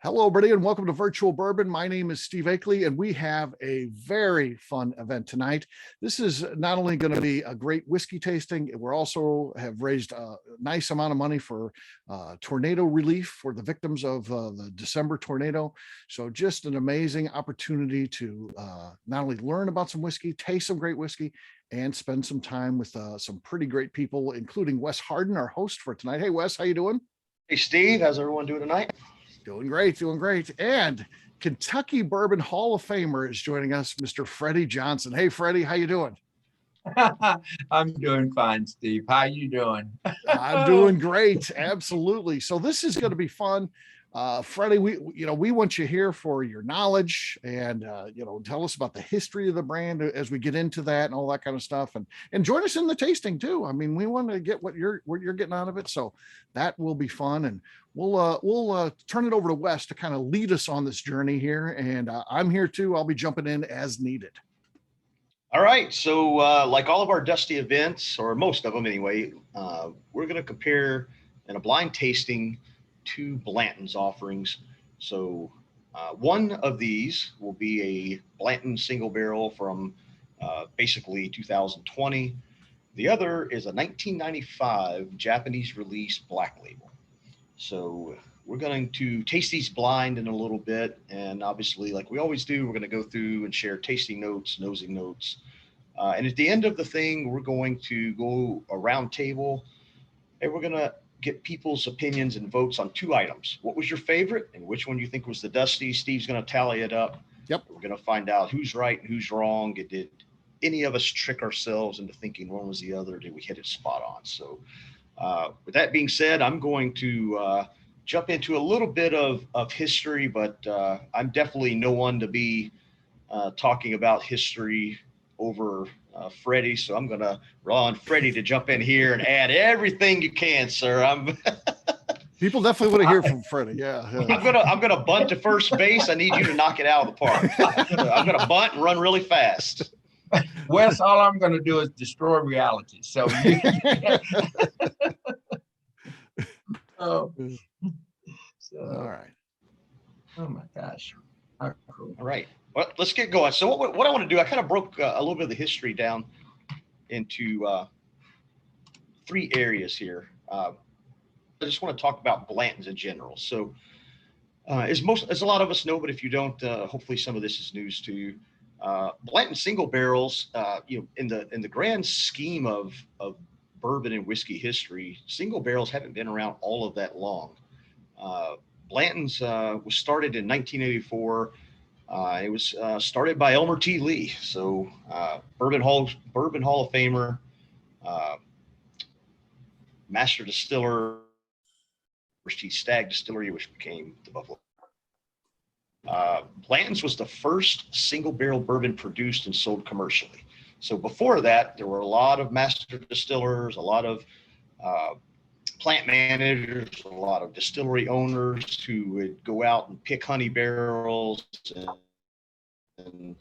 Hello, everybody, and welcome to Virtual Bourbon. My name is Steve Akeley, and we have a very fun event tonight. This is not only going to be a great whiskey tasting, we're also have raised a nice amount of money for tornado relief for the victims of the December tornado. So just an amazing opportunity to not only learn about some whiskey, taste some great whiskey, and spend some time with some pretty great people, including Wes Hardin, our host for tonight. Hey, Wes, how you doing? Hey, Steve, how's everyone doing tonight? Doing great, doing great. And Kentucky Bourbon Hall of Famer is joining us, Mr. Freddie Johnson. Hey, Freddie, how you doing? I'm doing fine, Steve. How you doing? I'm doing great. Absolutely. So this is going to be fun. Freddie, we want you here for your knowledge and tell us about the history of the brand as we get into that and all that kind of stuff, and join us in the tasting too. I mean, we want to get what you're getting out of it, so that will be fun. And we'll turn it over to Wes to kind of lead us on this journey here, and I'm here too. I'll be jumping in as needed. All right. So like all of our Dusty events, or most of them anyway, we're going to compare in a blind tasting to Blanton's offerings. So one of these will be a Blanton single barrel from basically 2020. The other is a 1995 Japanese release black label. So we're going to taste these blind in a little bit. And obviously, like we always do, we're going to go through and share tasting notes, nosing notes. And at the end of the thing, we're going to go a round table, and we're going to get people's opinions and votes on two items. What was your favorite and which one you think was the Dusty? Steve's going to tally it up. Yep. We're going to find out who's right and who's wrong. Did any of us trick ourselves into thinking one was the other? Did we hit it spot on? So with that being said, I'm going to jump into a little bit of history, but I'm definitely no one to be talking about history over Freddie, so I'm going to rely on Freddie to jump in here and add everything you can, sir. People definitely want to hear from Freddie. Yeah. I'm gonna bunt to first base. I need you to knock it out of the park. I'm gonna bunt and run really fast. Wes, all I'm going to do is destroy reality. So, All right. Oh my gosh. All right. Well, let's get going. So what I want to do, I kind of broke a little bit of the history down into three areas here. I just want to talk about Blanton's in general. So as a lot of us know, but if you don't, hopefully some of this is news to you. Blanton single barrels, in the grand scheme of bourbon and whiskey history, single barrels haven't been around all of that long. Blanton's was started in 1984. It was started by Elmer T. Lee, so Bourbon Hall of Famer, master distiller, Stag Distillery, which became the Buffalo. Blanton's was the first single barrel bourbon produced and sold commercially. So before that, there were a lot of master distillers, a lot of plant managers, a lot of distillery owners who would go out and pick honey barrels, and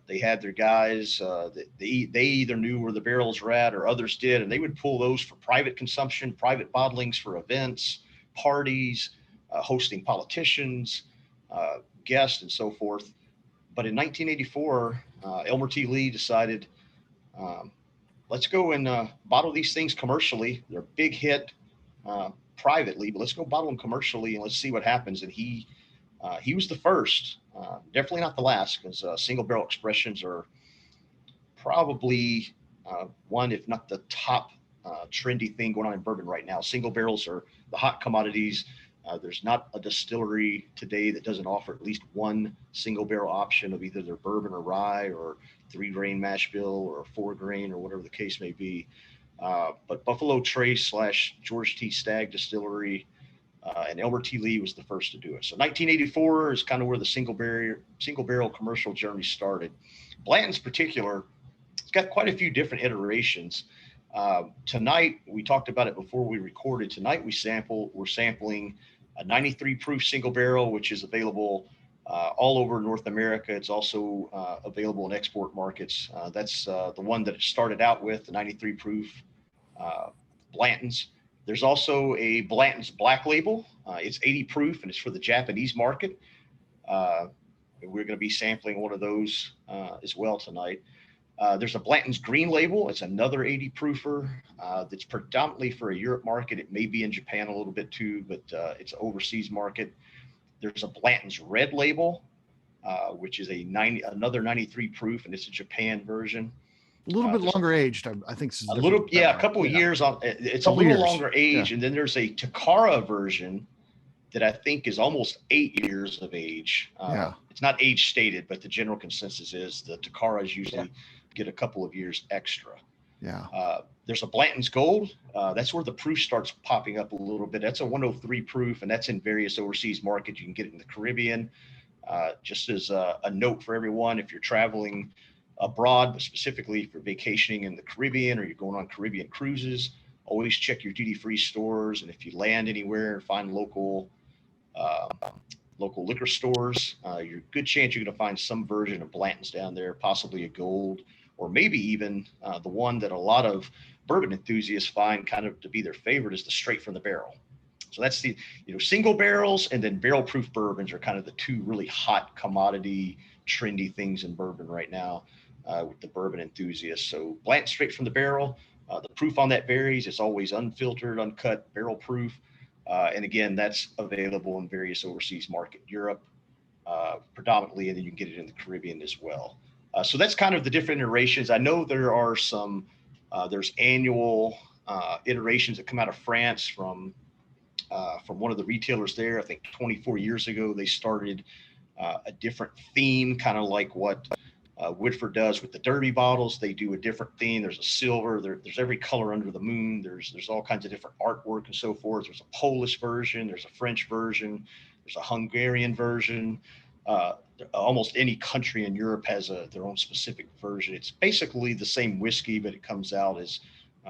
they had their guys that they either knew where the barrels were at or others did, and they would pull those for private consumption, private bottlings for events, parties, hosting politicians, guests, and so forth. But in 1984, Elmer T. Lee decided, let's go and bottle these things commercially. They're a big hit privately, but let's go bottle them commercially and let's see what happens. And he was the first, definitely not the last, because single barrel expressions are probably one, if not the top trendy thing going on in bourbon right now. Single barrels are the hot commodities. There's not a distillery today that doesn't offer at least one single barrel option of either their bourbon or rye or 3-grain mash bill or 4-grain or whatever the case may be. But Buffalo Trace / George T. Stagg Distillery and Elmer T. Lee was the first to do it. So 1984 is kind of where the single barrel commercial journey started. Blanton's particular, it's got quite a few different iterations. Tonight, we talked about it before we recorded. Tonight, we're sampling a 93 proof single barrel, which is available all over North America. It's also available in export markets. That's the one that it started out with, the 93 proof Blanton's. There's also a Blanton's Black Label. It's 80 proof and it's for the Japanese market. We're going to be sampling one of those as well tonight. There's a Blanton's Green Label. It's another 80 proofer that's predominantly for a Europe market. It may be in Japan a little bit too, but it's an overseas market. There's a Blanton's Red Label, which is another 93 proof, and it's a Japan version. A little bit longer aged, I think. A little, yeah, a couple of years on. It's a little longer age, and then there's a Takara version that I think is almost 8 years of age. It's not age stated, but the general consensus is the Takaras usually get a couple of years extra. There's a Blanton's Gold. That's where the proof starts popping up a little bit. That's a 103 proof, and that's in various overseas markets. You can get it in the Caribbean. Just as a note for everyone, if you're traveling abroad, but specifically for vacationing in the Caribbean or you're going on Caribbean cruises, always check your duty-free stores. And if you land anywhere, find local liquor stores. You're a good chance you're going to find some version of Blanton's down there, possibly a gold, or maybe even the one that a lot of bourbon enthusiasts find kind of to be their favorite is the straight from the barrel. So that's the, single barrels, and then barrel proof bourbons are kind of the two really hot commodity, trendy things in bourbon right now with the bourbon enthusiasts. So Blanton straight from the barrel, the proof on that varies. It's always unfiltered, uncut, barrel proof. And again, that's available in various overseas market, Europe predominantly, and then you can get it in the Caribbean as well. So that's kind of the different iterations. I know there are some, there's annual iterations that come out of France from one of the retailers there. I think 24 years ago, they started a different theme, kind of like what Woodford does with the Derby bottles. They do a different theme. There's a silver, there's every color under the moon. There's all kinds of different artwork and so forth. There's a Polish version, there's a French version, there's a Hungarian version. Almost any country in Europe has their own specific version. It's basically the same whiskey, but it comes out as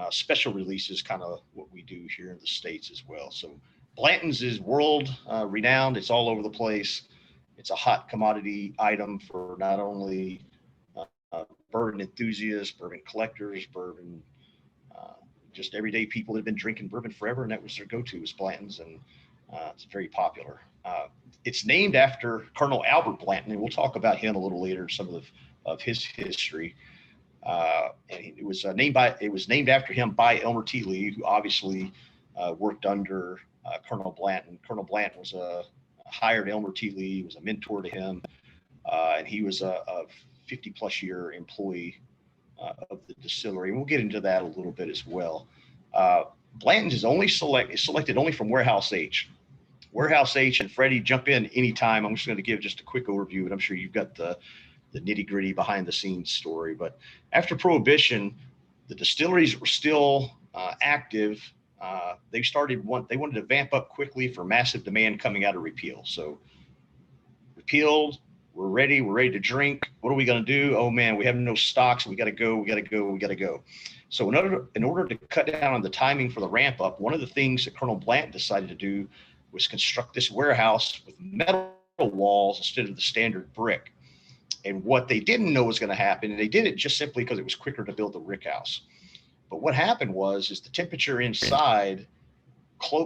special releases, kind of what we do here in the States as well. So Blanton's is world renowned. It's all over the place. It's a hot commodity item for not only bourbon enthusiasts, bourbon collectors, bourbon, just everyday people that have been drinking bourbon forever, and that was their go-to is Blanton's, and it's very popular. It's named after Colonel Albert Blanton, and we'll talk about him a little later, some of his history. And it was named after him by Elmer T. Lee, who obviously worked under Colonel Blanton. Colonel Blanton was hired Elmer T. Lee, was a mentor to him, and he was a 50-plus year employee of the distillery. And we'll get into that a little bit as well. Blanton's is selected only from warehouse age. Warehouse age, and Freddie, jump in anytime. I'm just going to give just a quick overview, and I'm sure you've got the nitty-gritty behind the scenes story. But after Prohibition, the distilleries were still active. They wanted to vamp up quickly for massive demand coming out of repeal. So repealed, we're ready to drink. What are we going to do? Oh man, we have no stocks. We got to go. So in order to cut down on the timing for the ramp up, one of the things that Colonel Blanton decided to do was construct this warehouse with metal walls instead of the standard brick. And what they didn't know was going to happen, and they did it just simply because it was quicker to build the rick house. But what happened was the temperature inside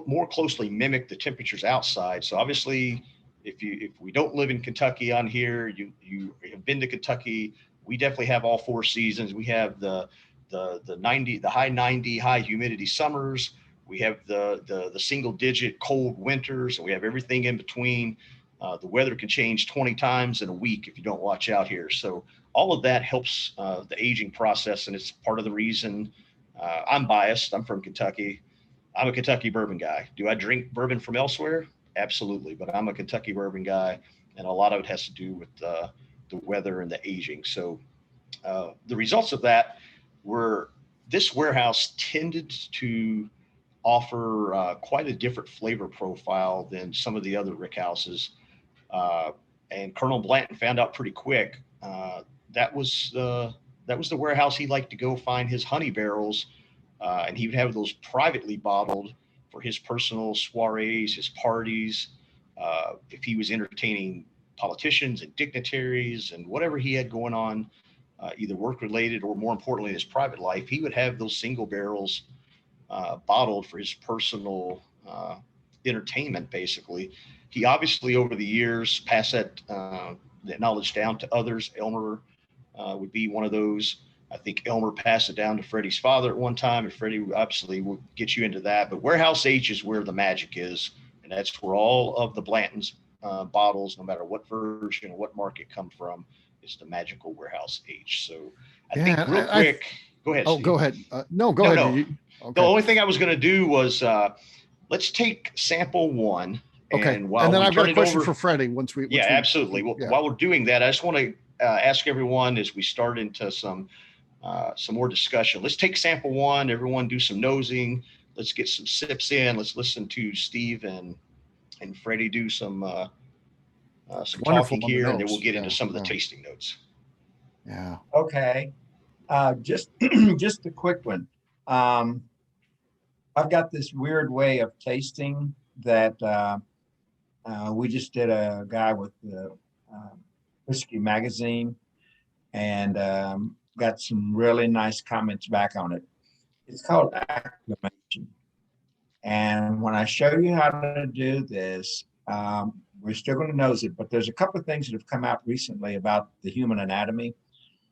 more closely mimicked the temperatures outside. So obviously, if we don't live in Kentucky on here, you have been to Kentucky. We definitely have all four seasons. We have the high 90 high humidity summers. We have the single digit cold winters, and we have everything in between. The weather can change 20 times in a week if you don't watch out here. So all of that helps the aging process, and it's part of the reason. I'm biased. I'm from Kentucky. I'm a Kentucky bourbon guy. Do I drink bourbon from elsewhere? Absolutely. But I'm a Kentucky bourbon guy, and a lot of it has to do with the weather and the aging. So the results of that were this warehouse tended to offer quite a different flavor profile than some of the other rick houses. And Colonel Blanton found out pretty quick that was the warehouse he liked to go find his honey barrels, and he would have those privately bottled for his personal soirees, his parties, if he was entertaining politicians and dignitaries and whatever he had going on, either work related or more importantly his private life. He would have those single barrels bottled for his personal entertainment, basically. He obviously, over the years, passed that knowledge down to others. Elmer would be one of those. I think Elmer passed it down to Freddie's father at one time, and Freddie obviously will get you into that. But warehouse age is where the magic is, and that's where all of the Blanton's bottles, no matter what version or what market come from, is the magical warehouse age. So I think real quick, go ahead. Oh, Steve. go ahead. No, go ahead. No. Okay. The only thing I was going to do was let's take sample one. Okay. And then I've got a question for Freddie once we. Absolutely. While we're doing that, I just want to ask everyone as we start into some more discussion. Let's take sample one. Everyone do some nosing. Let's get some sips in. Let's listen to Steve and Freddie do some talking here, and then we'll get into some of the tasting notes. Yeah. Okay. Just a quick one. I've got this weird way of tasting that we just did a guy with the Whiskey Magazine, and got some really nice comments back on it. It's called acclimation. And when I show you how to do this, we're still going to nose it, but there's a couple of things that have come out recently about the human anatomy.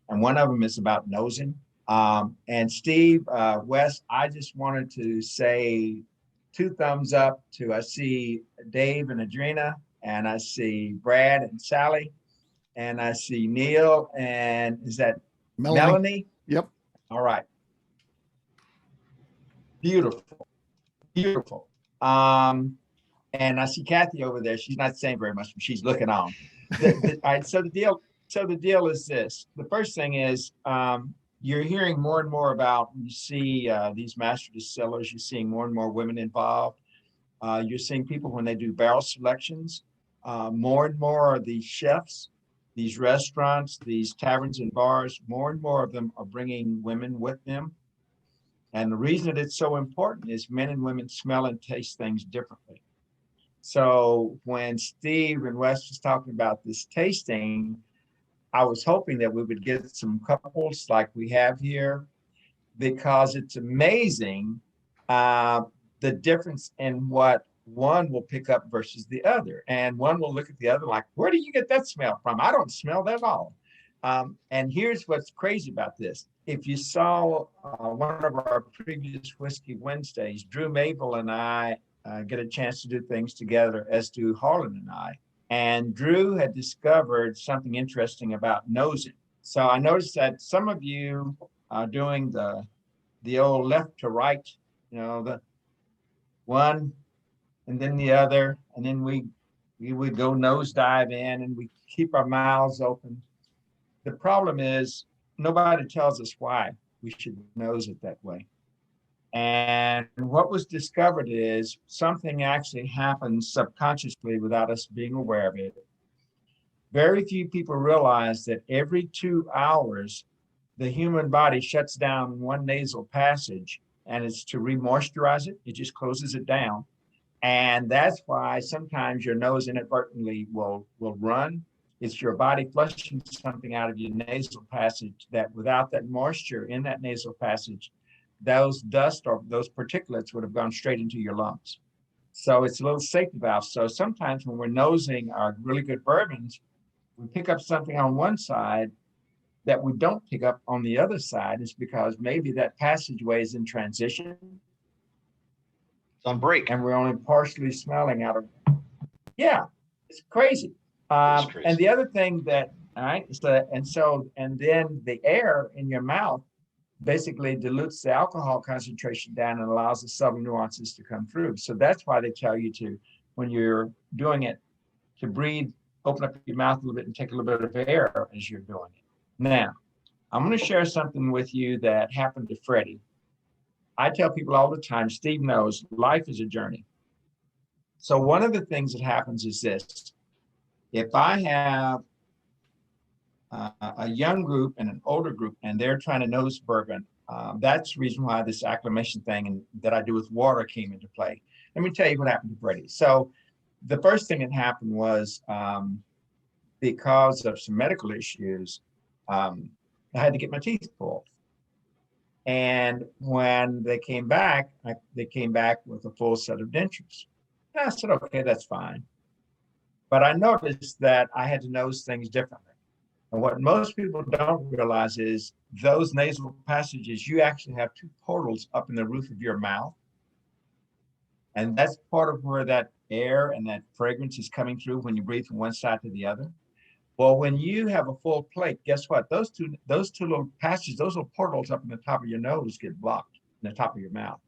And one of them is about nosing. And Steve, Wes, I just wanted to say 2 thumbs up to, I see Dave and Adrena, and I see Brad and Sally, and I see Neil, and is that Melanie? Yep. All right. Beautiful. Beautiful. And I see Kathy over there. She's not saying very much, but she's looking on. All right, so the deal is this. The first thing is you're hearing more and more about, you see these master distillers, you're seeing more and more women involved. You're seeing people when they do barrel selections, more and more of these chefs, these restaurants, these taverns and bars, more and more of them are bringing women with them. And the reason that it's so important is men and women smell and taste things differently. So when Steve and Wes was talking about this tasting, I was hoping that we would get some couples like we have here, because it's amazing the difference in what one will pick up versus the other. And one will look at the other like, where do you get that smell from? I don't smell that at all. And here's what's crazy about this. If you saw one of our previous Whiskey Wednesdays, Drew Mabel and I get a chance to do things together, as do Harlan and I. And Drew had discovered something interesting about nosing. So I noticed that some of you are doing the old left to right, the one and then the other, and then we would go nosedive in and we keep our mouths open. The problem is nobody tells us why we should nose it that way. And what was discovered is something actually happens subconsciously without us being aware of it. Very few people realize that every 2 hours, the human body shuts down one nasal passage, and it's to re-moisturize it. It just closes it down. And that's why sometimes your nose inadvertently will run. It's your body flushing something out of your nasal passage that without that moisture in that nasal passage, those dust or those particulates would have gone straight into your lungs. So it's a little safety valve. So sometimes when we're nosing our really good bourbons, we pick up something on one side that we don't pick up on the other side. Is because maybe that passageway is in transition. It's on break. And we're only partially smelling out of it. Yeah, it's crazy. Crazy. And the other thing that, all right, and then the air in your mouth basically dilutes the alcohol concentration down and allows the subtle nuances to come through. So that's why they tell you to, when you're doing it, to breathe, open up your mouth a little bit and take a little bit of air as you're doing it. Now, I'm going to share something with you that happened to Freddie. I tell people all the time, Steve knows, life is a journey. So one of the things that happens is this. If I have a young group and an older group, and they're trying to nose bourbon, that's the reason why this acclimation thing and that I do with water came into play. Let me tell you what happened to Freddie. So the first thing that happened was because of some medical issues, I had to get my teeth pulled. And when they came back, they came back with a full set of dentures. And I said, okay, that's fine. But I noticed that I had to nose things differently. And what most people don't realize is those nasal passages, you actually have two portals up in the roof of your mouth. And that's part of where that air and that fragrance is coming through when you breathe from one side to the other. Well, when you have a full plate, guess what? Those two little passages, those little portals up in the top of your nose get blocked in the top of your mouth.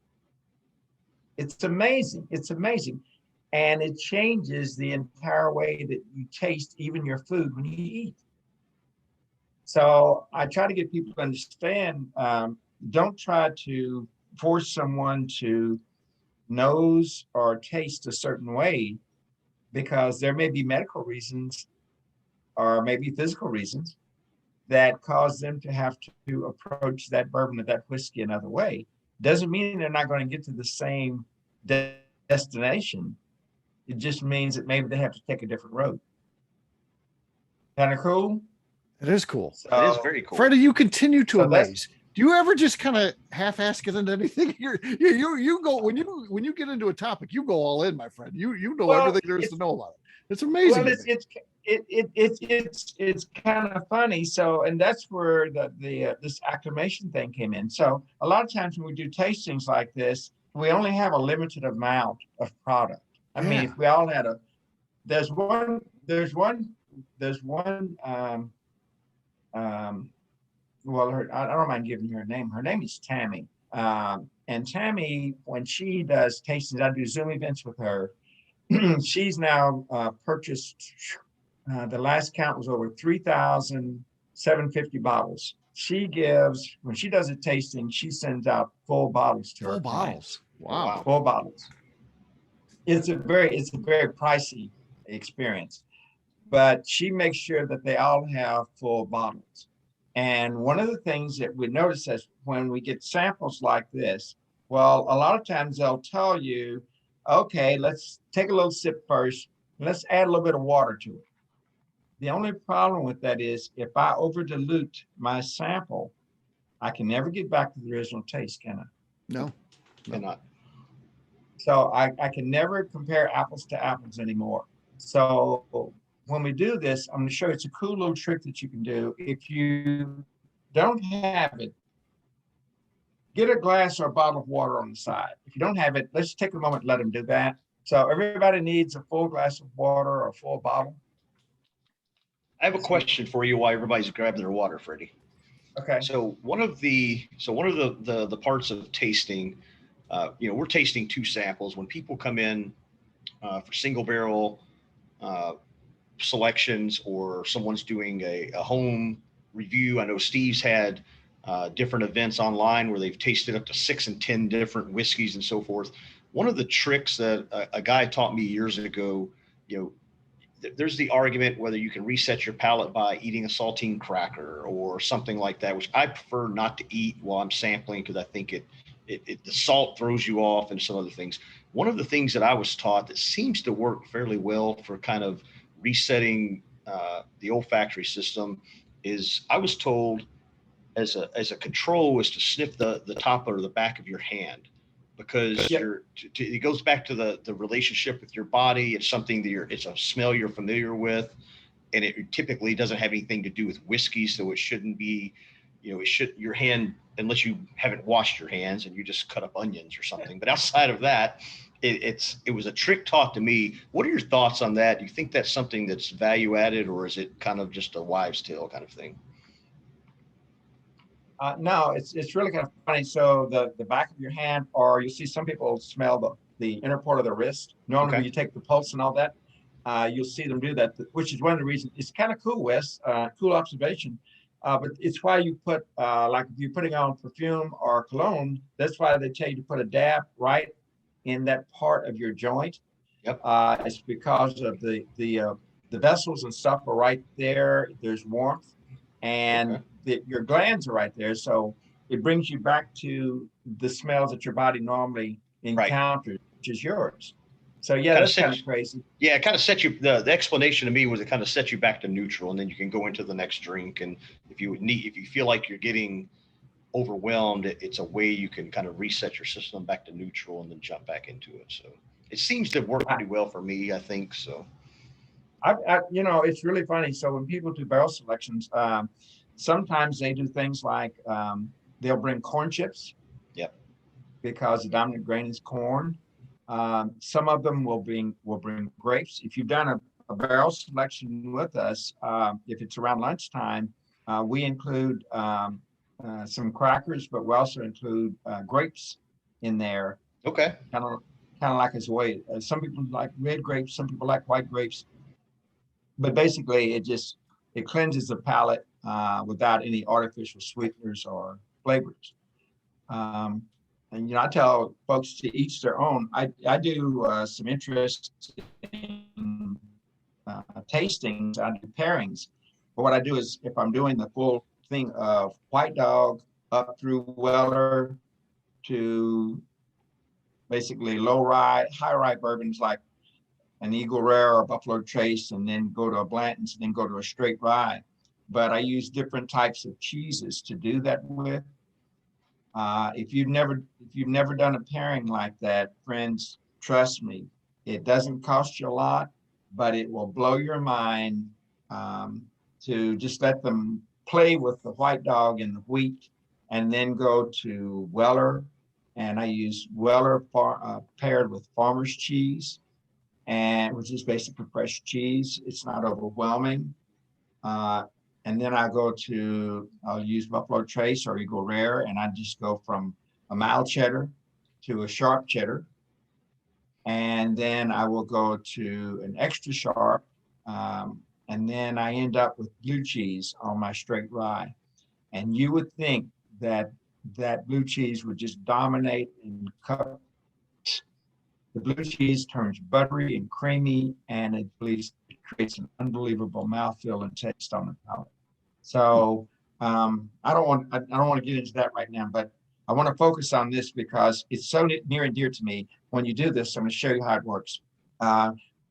It's amazing. It's amazing. And it changes the entire way that you taste even your food when you eat. So I try to get people to understand, don't try to force someone to nose or taste a certain way, because there may be medical reasons or maybe physical reasons that cause them to have to approach that bourbon or that whiskey another way. Doesn't mean they're not going to get to the same destination. It just means that maybe they have to take a different road. Kind of cool? It is cool. It is very cool. Freddie, you continue to So amaze. Do you ever just kind of half-ass get into anything? You go when you get into a topic, you go all in, my friend. You know everything there is to know about it. It's amazing. Well, it's kind of funny. So, and that's where this acclimation thing came in. So a lot of times when we do tastings like this, we only have a limited amount of product. I mean, if we all had there's one well, I don't mind giving her a name. Her name is Tammy. And Tammy, when she does tastings, I do Zoom events with her. She's now purchased, the last count was over 3,750 bottles. She gives, when she does a tasting, she sends out full bottles to her. Full bottles. Wow. Full bottles. It's a very pricey experience, but she makes sure that they all have full bottles. And one of the things that we notice is when we get samples like this, well, a lot of times they'll tell you, okay, let's take a little sip first. Let's add a little bit of water to it. The only problem with that is if I over dilute my sample, I can never get back to the original taste, can I? No. Cannot. So I can never compare apples to apples anymore. So when we do this, I'm going to show you, it's a cool little trick that you can do. If you don't have it, get a glass or a bottle of water on the side. If you don't have it, let's take a moment and let them do that. So everybody needs a full glass of water or a full bottle. I have a question for you while everybody's grabbing their water, Freddie. Okay. So one of the parts of tasting, we're tasting two samples. When people come in for single barrel selections, or someone's doing a home review, I know Steve's had different events online where they've tasted up to 6 and 10 different whiskeys and so forth. One of the tricks that a guy taught me years ago, there's the argument whether you can reset your palate by eating a saltine cracker or something like that, which I prefer not to eat while I'm sampling because I think the salt throws you off and some other things. One of the things that I was taught that seems to work fairly well for kind of resetting the olfactory system is, I was told as a control is to sniff the top or the back of your hand, because it goes back to the relationship with your body. It's something that it's a smell you're familiar with, and it typically doesn't have anything to do with whiskey, so it shouldn't be, your hand, unless you haven't washed your hands and you just cut up onions or something. But outside of that, it was a trick taught to me. What are your thoughts on that? Do you think that's something that's value added, or is it kind of just a wives' tale kind of thing? No, it's really kind of funny. So the back of your hand, or you see some people smell the inner part of the wrist. Normally, when you take the pulse and all that, you'll see them do that, which is one of the reasons. It's kind of cool, Wes. Cool observation. But it's why you put, like if you're putting on perfume or cologne, that's why they tell you to put a dab right in that part of your joint. Yep. It's because of the vessels and stuff are right there. There's warmth, and your glands are right there. So it brings you back to the smells that your body normally encounters, which is yours. So yeah, that's kind of crazy. Yeah, it kind of sets you, the explanation to me was it kind of sets you back to neutral, and then you can go into the next drink. And if you feel like you're getting overwhelmed, it's a way you can kind of reset your system back to neutral and then jump back into it. So it seems to work pretty well for me, I think. So it's really funny. So when people do barrel selections, sometimes they do things like they'll bring corn chips. Yep. Because the dominant grain is corn. Some of them will bring grapes. If you've done a barrel selection with us, if it's around lunchtime, we include some crackers, but we also include grapes in there. Okay. Kind of like as a way. Some people like red grapes, some people like white grapes. But basically, it cleanses the palate without any artificial sweeteners or flavors. And I tell folks to each their own. I do some interesting tastings. I do pairings. But what I do is, if I'm doing the full thing of White Dog up through Weller to basically low rye, high rye bourbons like an Eagle Rare or Buffalo Trace, and then go to a Blanton's, and then go to a straight rye. But I use different types of cheeses to do that with. If you've never done a pairing like that, friends, trust me, it doesn't cost you a lot, but it will blow your mind to just let them play with the White Dog and the wheat, and then go to Weller. And I use Weller paired with farmer's cheese, and which is basically fresh cheese. It's not overwhelming. And then I'll use Buffalo Trace or Eagle Rare, and I just go from a mild cheddar to a sharp cheddar. And then I will go to an extra sharp. And then I end up with blue cheese on my straight rye. And you would think that blue cheese would just dominate and cut. The blue cheese turns buttery and creamy, and it creates an unbelievable mouthfeel and taste on the palate. So I don't want to get into that right now, but I want to focus on this because it's so near and dear to me. When you do this, I'm going to show you how it works.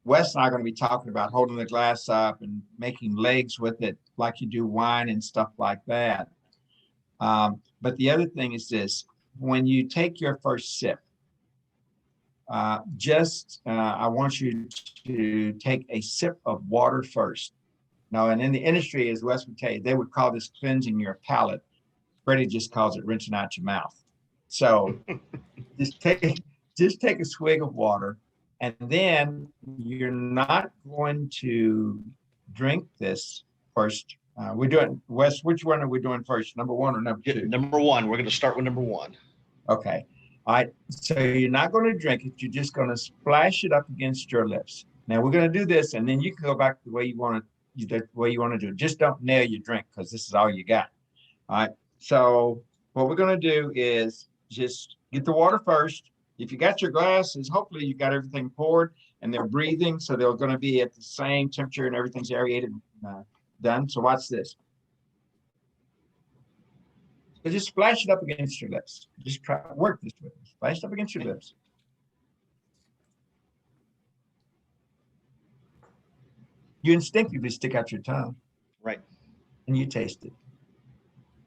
Wes and I are going to be talking about holding the glass up and making legs with it like you do wine and stuff like that. But the other thing is this: when you take your first sip, I want you to take a sip of water first. Now, and in the industry, as Wes would tell you, they would call this cleansing your palate. Freddie just calls it rinsing out your mouth. So just take a swig of water, and then you're not going to drink this first. We're doing, Wes, which one are we doing first? Number one or number two? Number one. We're going to start with number one. Okay. All right. So you're not going to drink it. You're just going to splash it up against your lips. Now we're going to do this, and then you can go back to the way you want to do it. Just don't nail your drink, because this is all you got. All right. So what we're going to do is just get the water first. If you got your glasses, hopefully you got everything poured and they're breathing, so they're going to be at the same temperature and everything's aerated done. So watch this. So just splash it up against your lips. Just try to work this with it. Splash it up against your lips. You instinctively stick out your tongue. Right. And you taste it.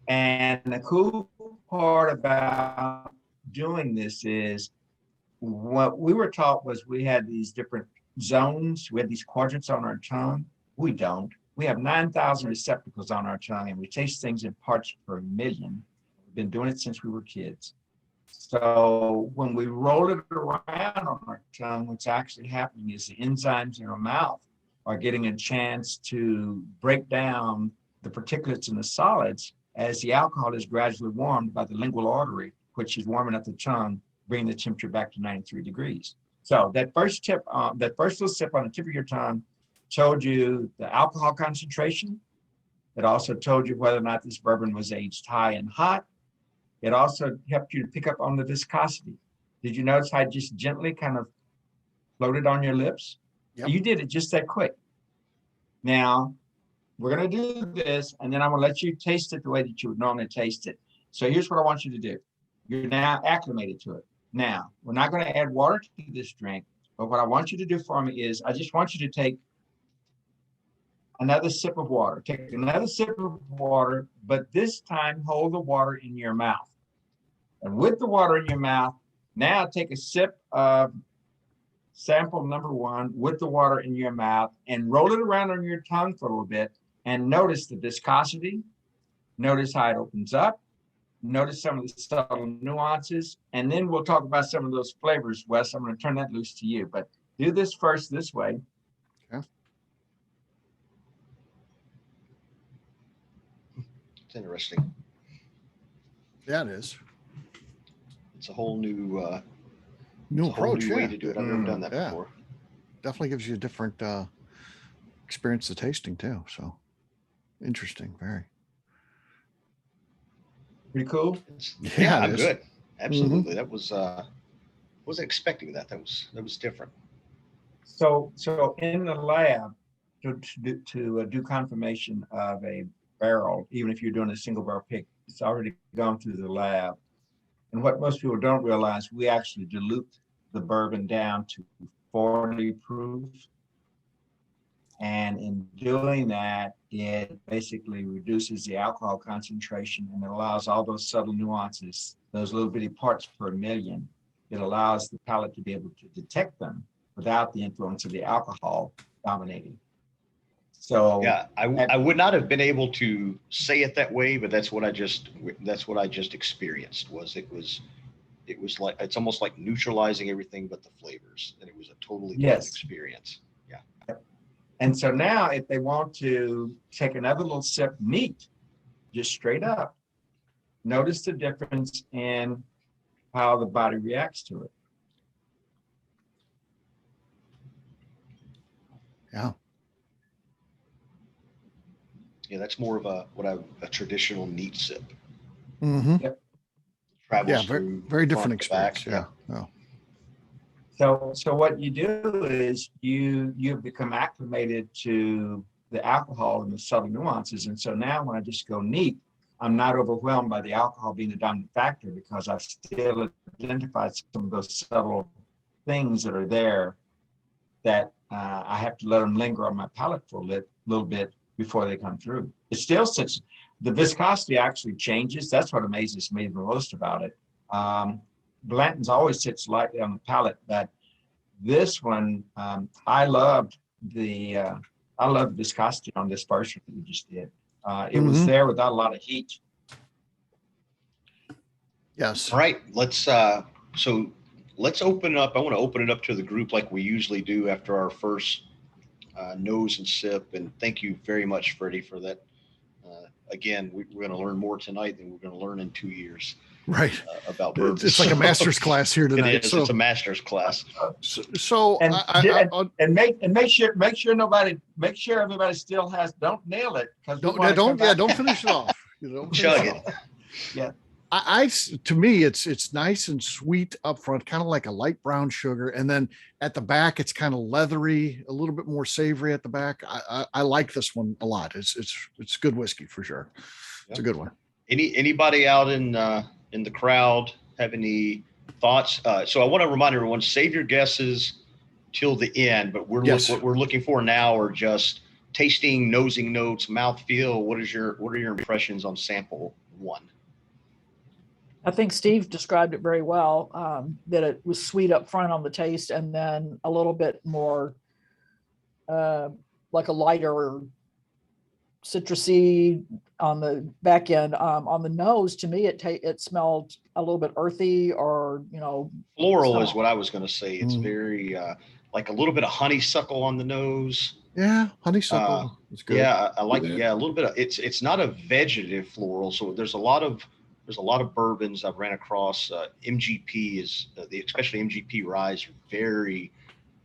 And the cool part about doing this is what we were taught was we had these different zones. We had these quadrants on our tongue. We don't. We have 9,000 receptacles on our tongue, and we taste things in parts per million. We've been doing it since we were kids. So when we roll it around on our tongue, what's actually happening is the enzymes in our mouth are getting a chance to break down the particulates in the solids as the alcohol is gradually warmed by the lingual artery, which is warming up the tongue, bringing the temperature back to 93 degrees. So that first little sip on the tip of your tongue told you the alcohol concentration. It also told you whether or not this bourbon was aged high and hot. It also helped you to pick up on the viscosity. Did you notice how I just gently kind of floated on your lips? Yep. You did it just that quick. Now, we're going to do this, and then I'm going to let you taste it the way that you would normally taste it. So here's what I want you to do. You're now acclimated to it. Now, we're not going to add water to this drink, but what I want you to do for me is I just want you to take another sip of water. Take another sip of water, but this time hold the water in your mouth. And with the water in your mouth, now take a sip of sample number 1 with the water in your mouth and roll it around on your tongue for a little bit and notice the viscosity. Notice how it opens up. Notice some of the subtle nuances. And then we'll talk about some of those flavors, Wes. I'm going to turn that loose to you, but do this first this way. Okay. It's interesting. Yeah, it is. It's a whole new New it's a whole approach. new way Yeah. to do it. I've never done that Yeah. before. Definitely gives you a different experience of tasting too. So interesting. Very. Pretty cool. Yeah, it I'm is. good. Absolutely. That was wasn't expecting that. That was different. So in the lab, to do confirmation of a barrel, even if you're doing a single barrel pick, it's already gone through the lab. And what most people don't realize, we actually dilute the bourbon down to 40 proof. And in doing that, it basically reduces the alcohol concentration and it allows all those subtle nuances, those little bitty parts per million. It allows the palate to be able to detect them without the influence of the alcohol dominating. So Yeah, I would not have been able to say it that way, but that's what I just experienced. It was like, it's almost like neutralizing everything but the flavors, and it was a totally different experience. Yeah. And so now if they want to take another little sip neat, just straight up, notice the difference in how the body reacts to it. Yeah. Yeah, that's more of a traditional neat sip. Mm-hmm. Yep. Yeah, Travels very, through very different front to back. experience. Yeah. So what you do is you become acclimated to the alcohol and the subtle nuances. And so now when I just go neat, I'm not overwhelmed by the alcohol being the dominant factor because I've still identified some of those subtle things that are there that I have to let them linger on my palate for a little bit before they come through. It still sits, the viscosity actually changes. That's what amazes me the most about it. Blanton's always sits lightly on the palate, but this one, I loved the viscosity on this version that we just did. It was there without a lot of heat. Yes. All right, let's open up. I want to open it up to the group like we usually do after our first nose and sip. And thank you very much, Freddie, for that. Again, we're going to learn more tonight than we're going to learn in 2 years. Right. About bourbon. It's like a master's class here tonight. It is. It's a master's class. And make sure everybody still has, don't nail it, because don't finish it off. Chug it. Yeah. To me, it's nice and sweet up front, kind of like a light brown sugar, and then at the back, it's kind of leathery, a little bit more savory at the back. I like this one a lot. It's good whiskey for sure. It's a good one. Anybody out in the crowd have any thoughts? So I want to remind everyone: save your guesses till the end. But what we're looking for now are just tasting, nosing notes, mouthfeel. What are your impressions on sample 1? I think Steve described it very well, that it was sweet up front on the taste and then a little bit more like a lighter citrusy on the back end. On the nose, to me, it smelled a little bit earthy or, floral is what I was going to say. It's very like a little bit of honeysuckle on the nose. Yeah, honeysuckle is good. Yeah, I like a little bit of it's not a vegetative floral, so there's a lot of bourbons I've ran across. MGP is especially MGP rye is very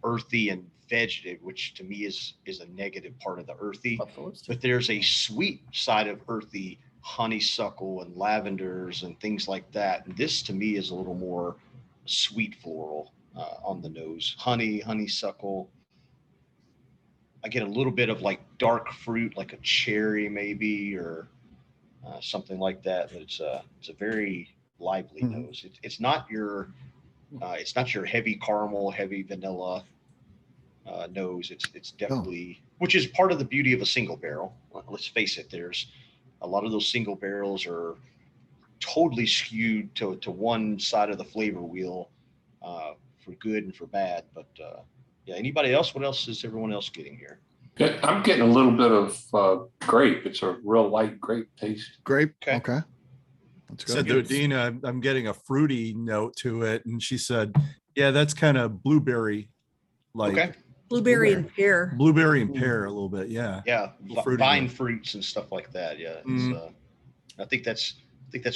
earthy and vegetative, which to me is a negative part of the earthy. But there's a sweet side of earthy, honeysuckle and lavenders and things like that. And this to me is a little more sweet floral on the nose. Honeysuckle. I get a little bit of like dark fruit, like a cherry maybe, or something like that. But it's a very lively nose. It's not your heavy caramel, heavy vanilla. nose. It's definitely, which is part of the beauty of a single barrel. Let's face it, there's a lot of those single barrels are totally skewed to one side of the flavor wheel, for good and for bad. But yeah, anybody else? What else is everyone else getting here? I'm getting a little bit of grape. It's a real light grape taste. Grape. Okay. Okay. That's Said good. though, Dina, I'm getting a fruity note to it, and she said, "Yeah, that's kind of blueberry, like Okay. Blueberry and pear. blueberry and pear a little bit." Yeah, Yeah, Fruity vine note. fruits and stuff like that. Yeah, Mhm. I think that's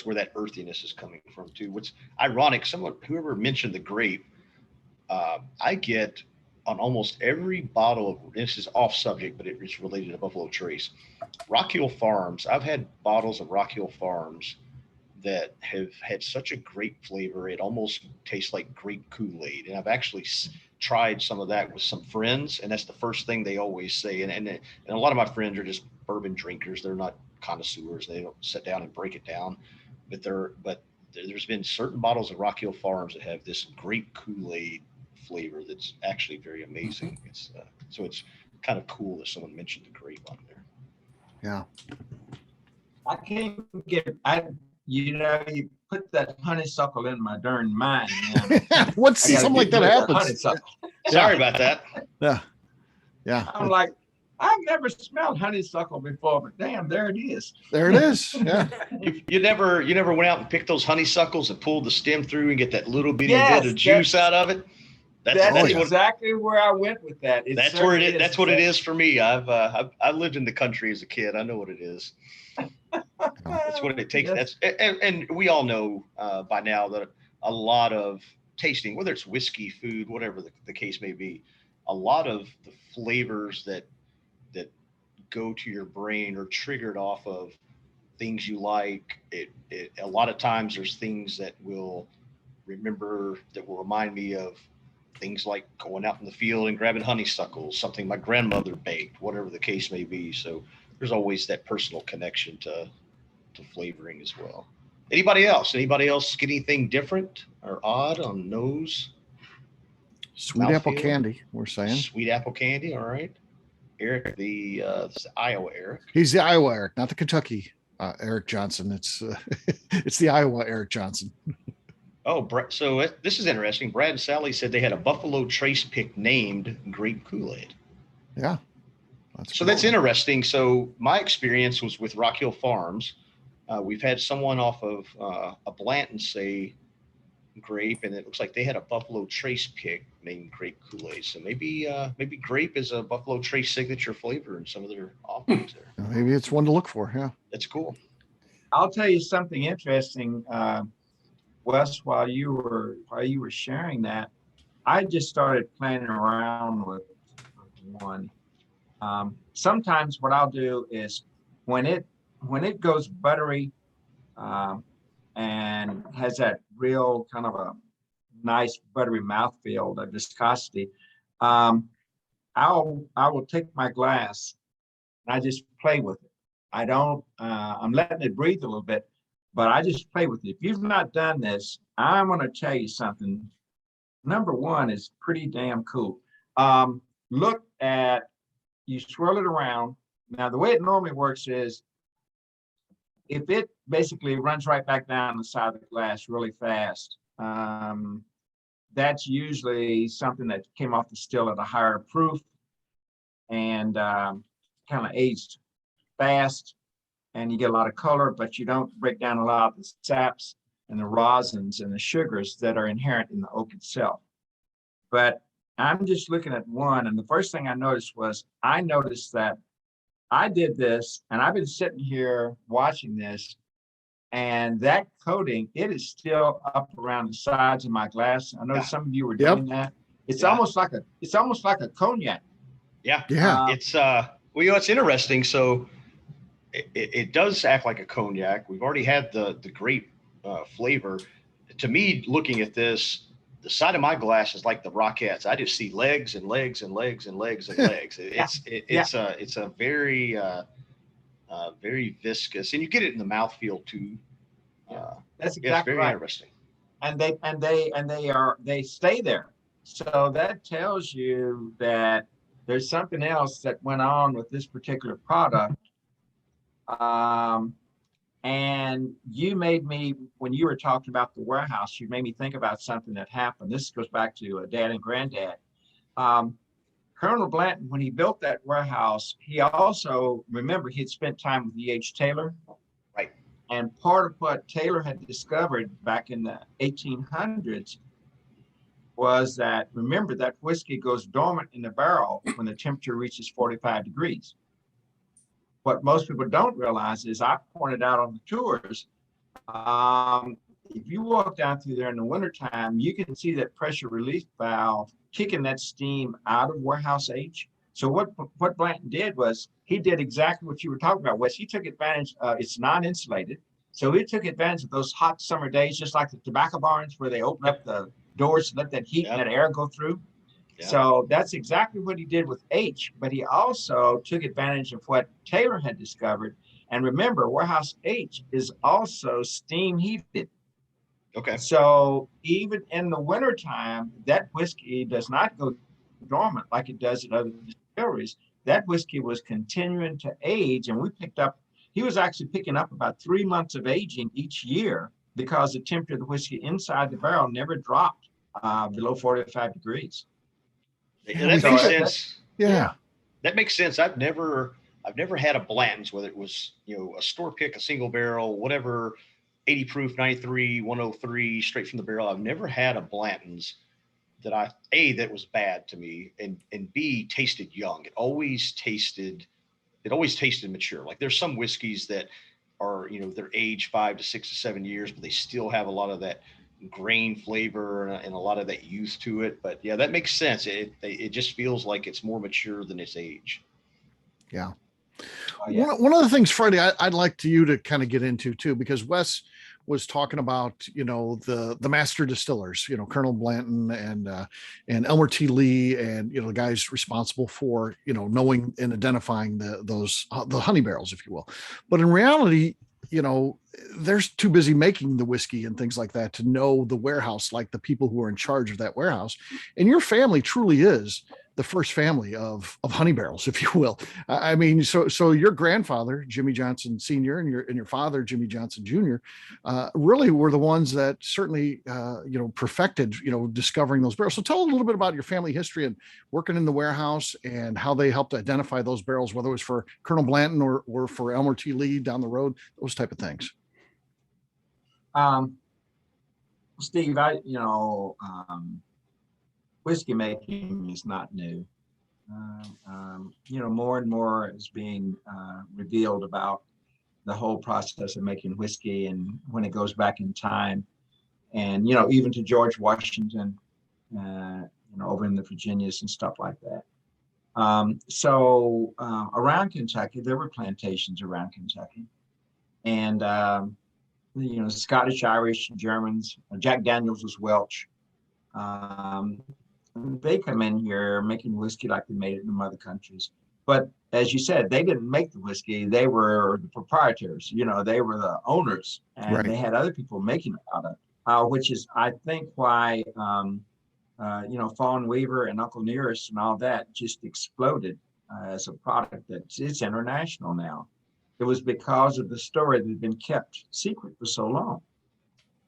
where that earthiness is coming from too. What's ironic, whoever mentioned the grape, I get on almost every bottle of, this is off subject, but it's related to Buffalo Trace. Rock Hill Farms. I've had bottles of Rock Hill Farms that have had such a great flavor. It almost tastes like grape Kool-Aid. And I've actually tried some of that with some friends, and that's the first thing they always say. And a lot of my friends are just bourbon drinkers. They're not connoisseurs. They don't sit down and break it down. But there's been certain bottles of Rock Hill Farms that have this grape Kool-Aid flavor that's actually very amazing. It's so it's kind of cool that someone mentioned the grape on there. Yeah. I can't get, you put that honeysuckle in my darn mind. Man. Once I gotta something like get that rid of happens. honeysuckle. Sorry about that. Yeah. Yeah. I'm like, I've never smelled honeysuckle before, but damn, there it is. There it is. Yeah. You never went out and picked those honeysuckles and pulled the stem through and get that little bitty Yes, bit of juice out of it? That's That's what exactly where I went with that. It that's where it certainly is. That's what it is for me. I lived in the country as a kid. I know what it is. That's what it takes. Yes. And we all know by now that a lot of tasting, whether it's whiskey, food, whatever the case may be, a lot of the flavors that go to your brain are triggered off of things you like. A lot of times there's things that will remind me of things like going out in the field and grabbing honeysuckles, something my grandmother baked, whatever the case may be. So there's always that personal connection to flavoring as well. Anybody else get anything different or odd on nose? Sweet apple Mouthfeel? candy, we're saying. Sweet apple candy. All right. Eric, this is Iowa Eric. He's the Iowa Eric, not the Kentucky Eric Johnson. It's it's the Iowa Eric Johnson. Oh, so this is interesting. Brad and Sally said they had a Buffalo Trace pick named Grape Kool-Aid. Yeah. That's interesting. So my experience was with Rock Hill Farms. We've had someone off of a Blanton say grape, and it looks like they had a Buffalo Trace pick named Grape Kool-Aid. So maybe grape is a Buffalo Trace signature flavor in some of their offerings there. Maybe it's one to look for. Yeah. That's cool. I'll tell you something interesting, Wes. While you were sharing that, I just started playing around with one. Sometimes what I'll do is when it goes buttery and has that real kind of a nice buttery mouthfeel, the viscosity, I will take my glass and I just play with it. I don't, I'm letting it breathe a little bit, but I just play with it. If you've not done this, I'm going to tell you something. Number one is pretty damn cool. Look at, you swirl it around. Now, the way it normally works is if it basically runs right back down the side of the glass really fast, that's usually something that came off the still at a higher proof and kind of aged fast, and you get a lot of color, but you don't break down a lot of the saps and the rosins and the sugars that are inherent in the oak itself. But I'm just looking at one, and the first thing I noticed was that I did this, and I've been sitting here watching this, and that coating, it is still up around the sides of my glass. I know some of you were doing that. It's almost like a cognac. Yeah. Yeah. It's it's interesting. So it does act like a cognac. We've already had the grape flavor. To me, looking at this, the side of my glass is like the Rockettes. I just see legs and legs and legs and legs and legs. It's a very very viscous, and you get it in the mouthfeel too. That's It's exactly very right. interesting. And they stay there. So that tells you that there's something else that went on with this particular product. And you made me, when you were talking about the warehouse, you made me think about something that happened. This goes back to Dad and Granddad. Colonel Blanton, when he built that warehouse, he also, remember, he'd spent time with E.H. Taylor. Right. And part of what Taylor had discovered back in the 1800s was that, remember, that whiskey goes dormant in the barrel when the temperature reaches 45 degrees. What most people don't realize is, I pointed out on the tours, if you walk down through there in the wintertime, you can see that pressure relief valve kicking that steam out of warehouse H. So what Blanton did was, he did exactly what you were talking about, Wes. He took advantage, it's non-insulated. So he took advantage of those hot summer days, just like the tobacco barns where they open up the doors to let that heat and that air go through. Yeah. So that's exactly what he did with H, but he also took advantage of what Taylor had discovered. And remember, warehouse H is also steam heated. Okay. So even in the wintertime, that whiskey does not go dormant like it does at other distilleries. That whiskey was continuing to age, and he was actually picking up about 3 months of aging each year, because the temperature of the whiskey inside the barrel never dropped below 45 degrees. Yeah, that makes sense. Yeah. That makes sense. I've never had a Blanton's, whether it was, a store pick, a single barrel, whatever, 80 proof, 93, 103, straight from the barrel. I've never had a Blanton's that that was bad to me, and B, tasted young. It always tasted mature. Like, there's some whiskeys that are, they're aged 5 to 6 to 7 years, but they still have a lot of that grain flavor and a lot of that youth to it. But yeah, that makes sense. It just feels like it's more mature than its age. Yeah. Oh, yeah. One of the things, Freddie, I'd like you to kind of get into too, because Wes was talking about, the master distillers, Colonel Blanton and Elmer T. Lee, and, the guys responsible for, knowing and identifying the honey barrels, if you will. But in reality, they're too busy making the whiskey and things like that to know the warehouse, like the people who are in charge of that warehouse. And your family truly is the first family of honey barrels, if you will. I mean, so your grandfather, Jimmy Johnson Sr., and your father, Jimmy Johnson Jr., really were the ones that certainly, perfected, discovering those barrels. So tell a little bit about your family history and working in the warehouse, and how they helped identify those barrels, whether it was for Colonel Blanton or for Elmer T. Lee down the road, those type of things. Steve, whiskey making is not new. More and more is being revealed about the whole process of making whiskey, and when it goes back in time, and even to George Washington, over in the Virginias and stuff like that. Around Kentucky, there were plantations around Kentucky, and Scottish, Irish, Germans. Jack Daniels was Welsh. They come in here making whiskey like they made it in the mother countries. But as you said, they didn't make the whiskey. They were the proprietors, they were the owners, and right. They had other people making it out of, which is, I think, why, Fawn Weaver and Uncle Nearest and all that just exploded as a product it's international now. It was because of the story that had been kept secret for so long.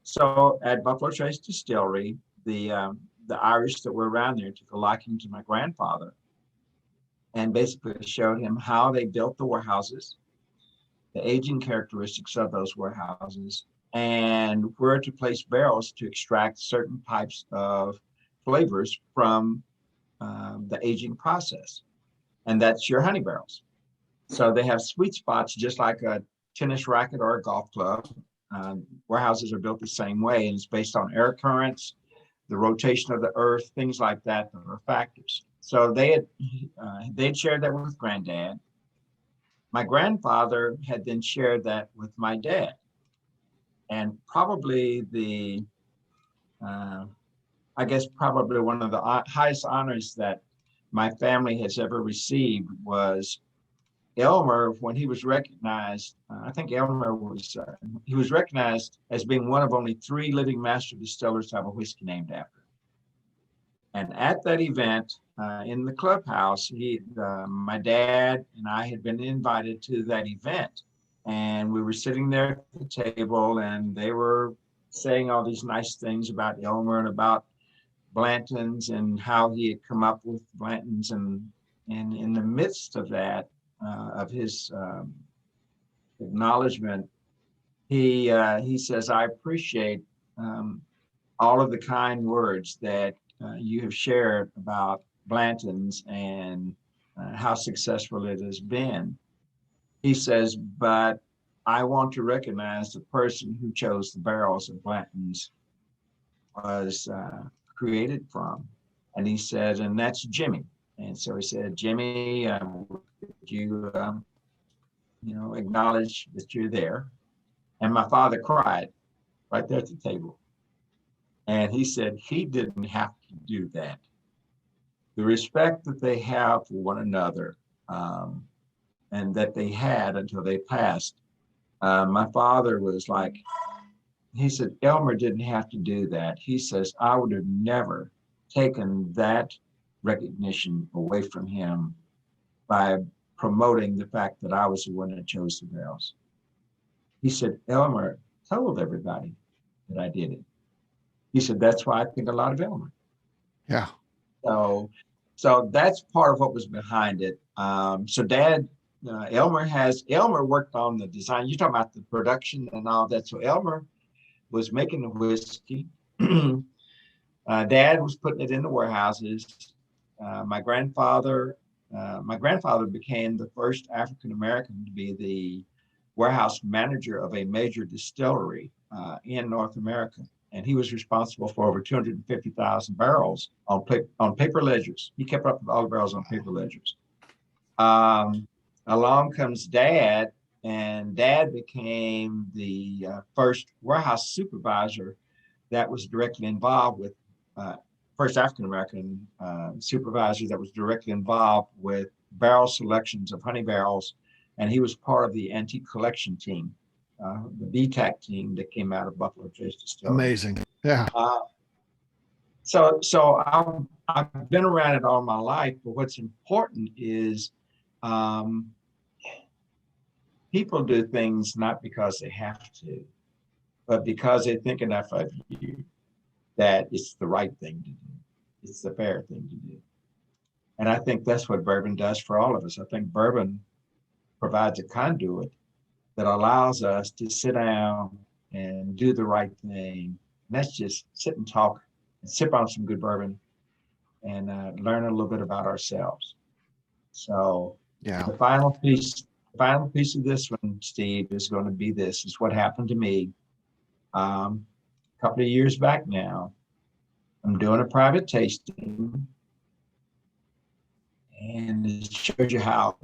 So at Buffalo Trace Distillery, the Irish that were around there took a liking to my grandfather, and basically showed him how they built the warehouses, the aging characteristics of those warehouses, and where to place barrels to extract certain types of flavors from the aging process. And that's your honey barrels. So they have sweet spots, just like a tennis racket or a golf club. Warehouses are built the same way, and it's based on air currents, the rotation of the earth, things like that are factors. So they'd shared that with Granddad. My grandfather had then shared that with my dad. And probably probably one of the highest honors that my family has ever received was Elmer, when he was recognized. I think Elmer he was recognized as being one of only 3 living master distillers to have a whiskey named after. And at that event in the clubhouse, my dad and I had been invited to that event. And we were sitting there at the table, and they were saying all these nice things about Elmer and about Blanton's and how he had come up with Blanton's. And in the midst of that, of his acknowledgement, he says, I appreciate all of the kind words that you have shared about Blanton's and how successful it has been. He says, but I want to recognize the person who chose the barrels of Blanton's was created from. And he said, and that's Jimmy. And so he said, Jimmy, would you, acknowledge that you're there? And my father cried right there at the table. And he said he didn't have to do that. The respect that they have for one another, and that they had until they passed. My father was like, he said, Elmer didn't have to do that. He says, I would have never taken that recognition away from him by promoting the fact that I was the one that chose the barrels. He said, Elmer told everybody that I did it. He said, that's why I think a lot of Elmer. Yeah. So that's part of what was behind it. So Dad, Elmer worked on the design. You're talking about the production and all that. So Elmer was making the whiskey. Dad was putting it in the warehouses. My grandfather became the first African-American to be the warehouse manager of a major distillery in North America. And he was responsible for over 250,000 barrels on paper ledgers. He kept up with all the barrels on paper ledgers. Along comes Dad, and Dad became the first warehouse supervisor that was directly involved with, first African-American supervisor that was directly involved with barrel selections of honey barrels. And he was part of the antique collection team, the BTAC team that came out of Buffalo Trace Distillery. Amazing. Yeah. So I've been around it all my life, but what's important is people do things not because they have to, but because they think enough of you that it's the right thing to do. It's the fair thing to do. And I think that's what bourbon does for all of us. I think bourbon provides a conduit that allows us to sit down and do the right thing. And that's just sit and talk and sip on some good bourbon and learn a little bit about ourselves. So Yeah. the final piece of this one, Steve, is going to be this. Is what happened to me a couple of years back now. I'm doing a private tasting, and it shows you how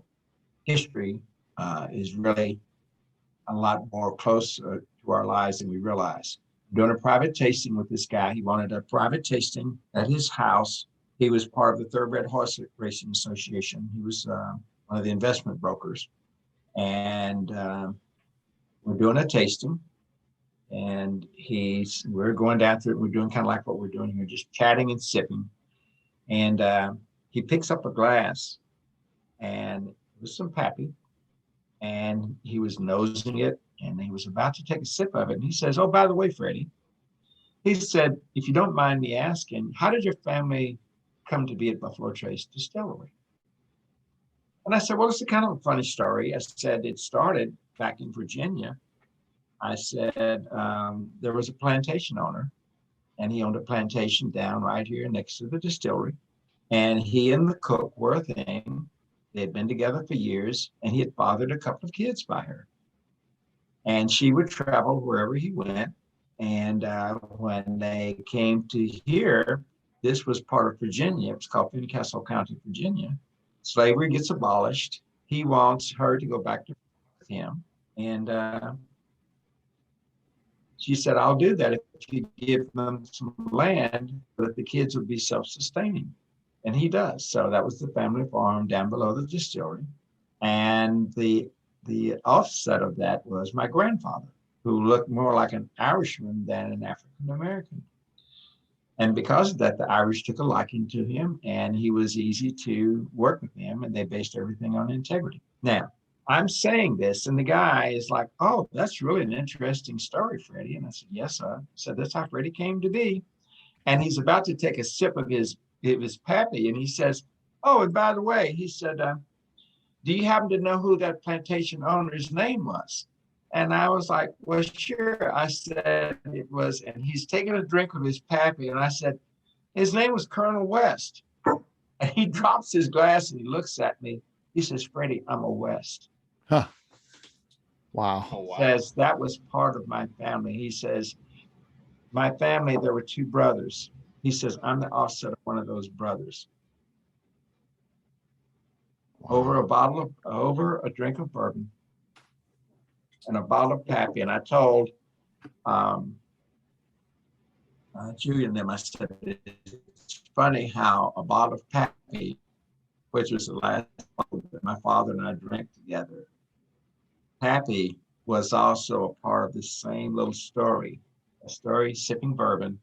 history is really a lot more closer to our lives than we realize. I'm doing a private tasting with this guy. He wanted a private tasting at his house. He was part of the Thoroughbred Horse Racing Association. He was one of the investment brokers. And we're doing a tasting, and we're going down through it. We're doing kind of like what we're doing here, just chatting and sipping. And he picks up a glass, and it was some Pappy, and he was nosing it, and he was about to take a sip of it. And he says, oh, by the way, Freddie, he said, if you don't mind me asking, how did your family come to be at Buffalo Trace Distillery? And I said, well, it's a kind of a funny story. I said, it started back in Virginia. I said, there was a plantation owner, and he owned a plantation down right here next to the distillery. And he and the cook were a thing. They had been together for years, and he had fathered a couple of kids by her. And she would travel wherever he went. And when they came to here, this was part of Virginia. It was called Fincastle County, Virginia. Slavery gets abolished. He wants her to go back to him. And she said, I'll do that if you give them some land so that the kids would be self-sustaining. And he does. So that was the family farm down below the distillery. And the offset of that was my grandfather, who looked more like an Irishman than an African-American. And because of that, the Irish took a liking to him, and he was easy to work with him, and they based everything on integrity. Now, I'm saying this, and the guy is like, "Oh, that's really an interesting story, Freddie." And I said, "Yes, sir." So that's how Freddie came to be. And he's about to take a sip of his pappy, and he says, "Oh, and by the way," he said, "do you happen to know who that plantation owner's name was?" And I was like, "Well, sure." I said it was, and he's taking a drink of his pappy, and I said, "His name was Colonel West." And he drops his glass and he looks at me. He says, "Freddie, I'm a West." Huh. Wow. Oh, wow. Says that was part of my family. He says, "My family, there were two brothers." He says, "I'm the offset of one of those brothers." Wow. Over a drink of bourbon and a bottle of pappy. And I told Julie and them, I said, "It's funny how a bottle of pappy, which was the last bottle that my father and I drank together, pappy was also a part of the same little story, a story sipping bourbon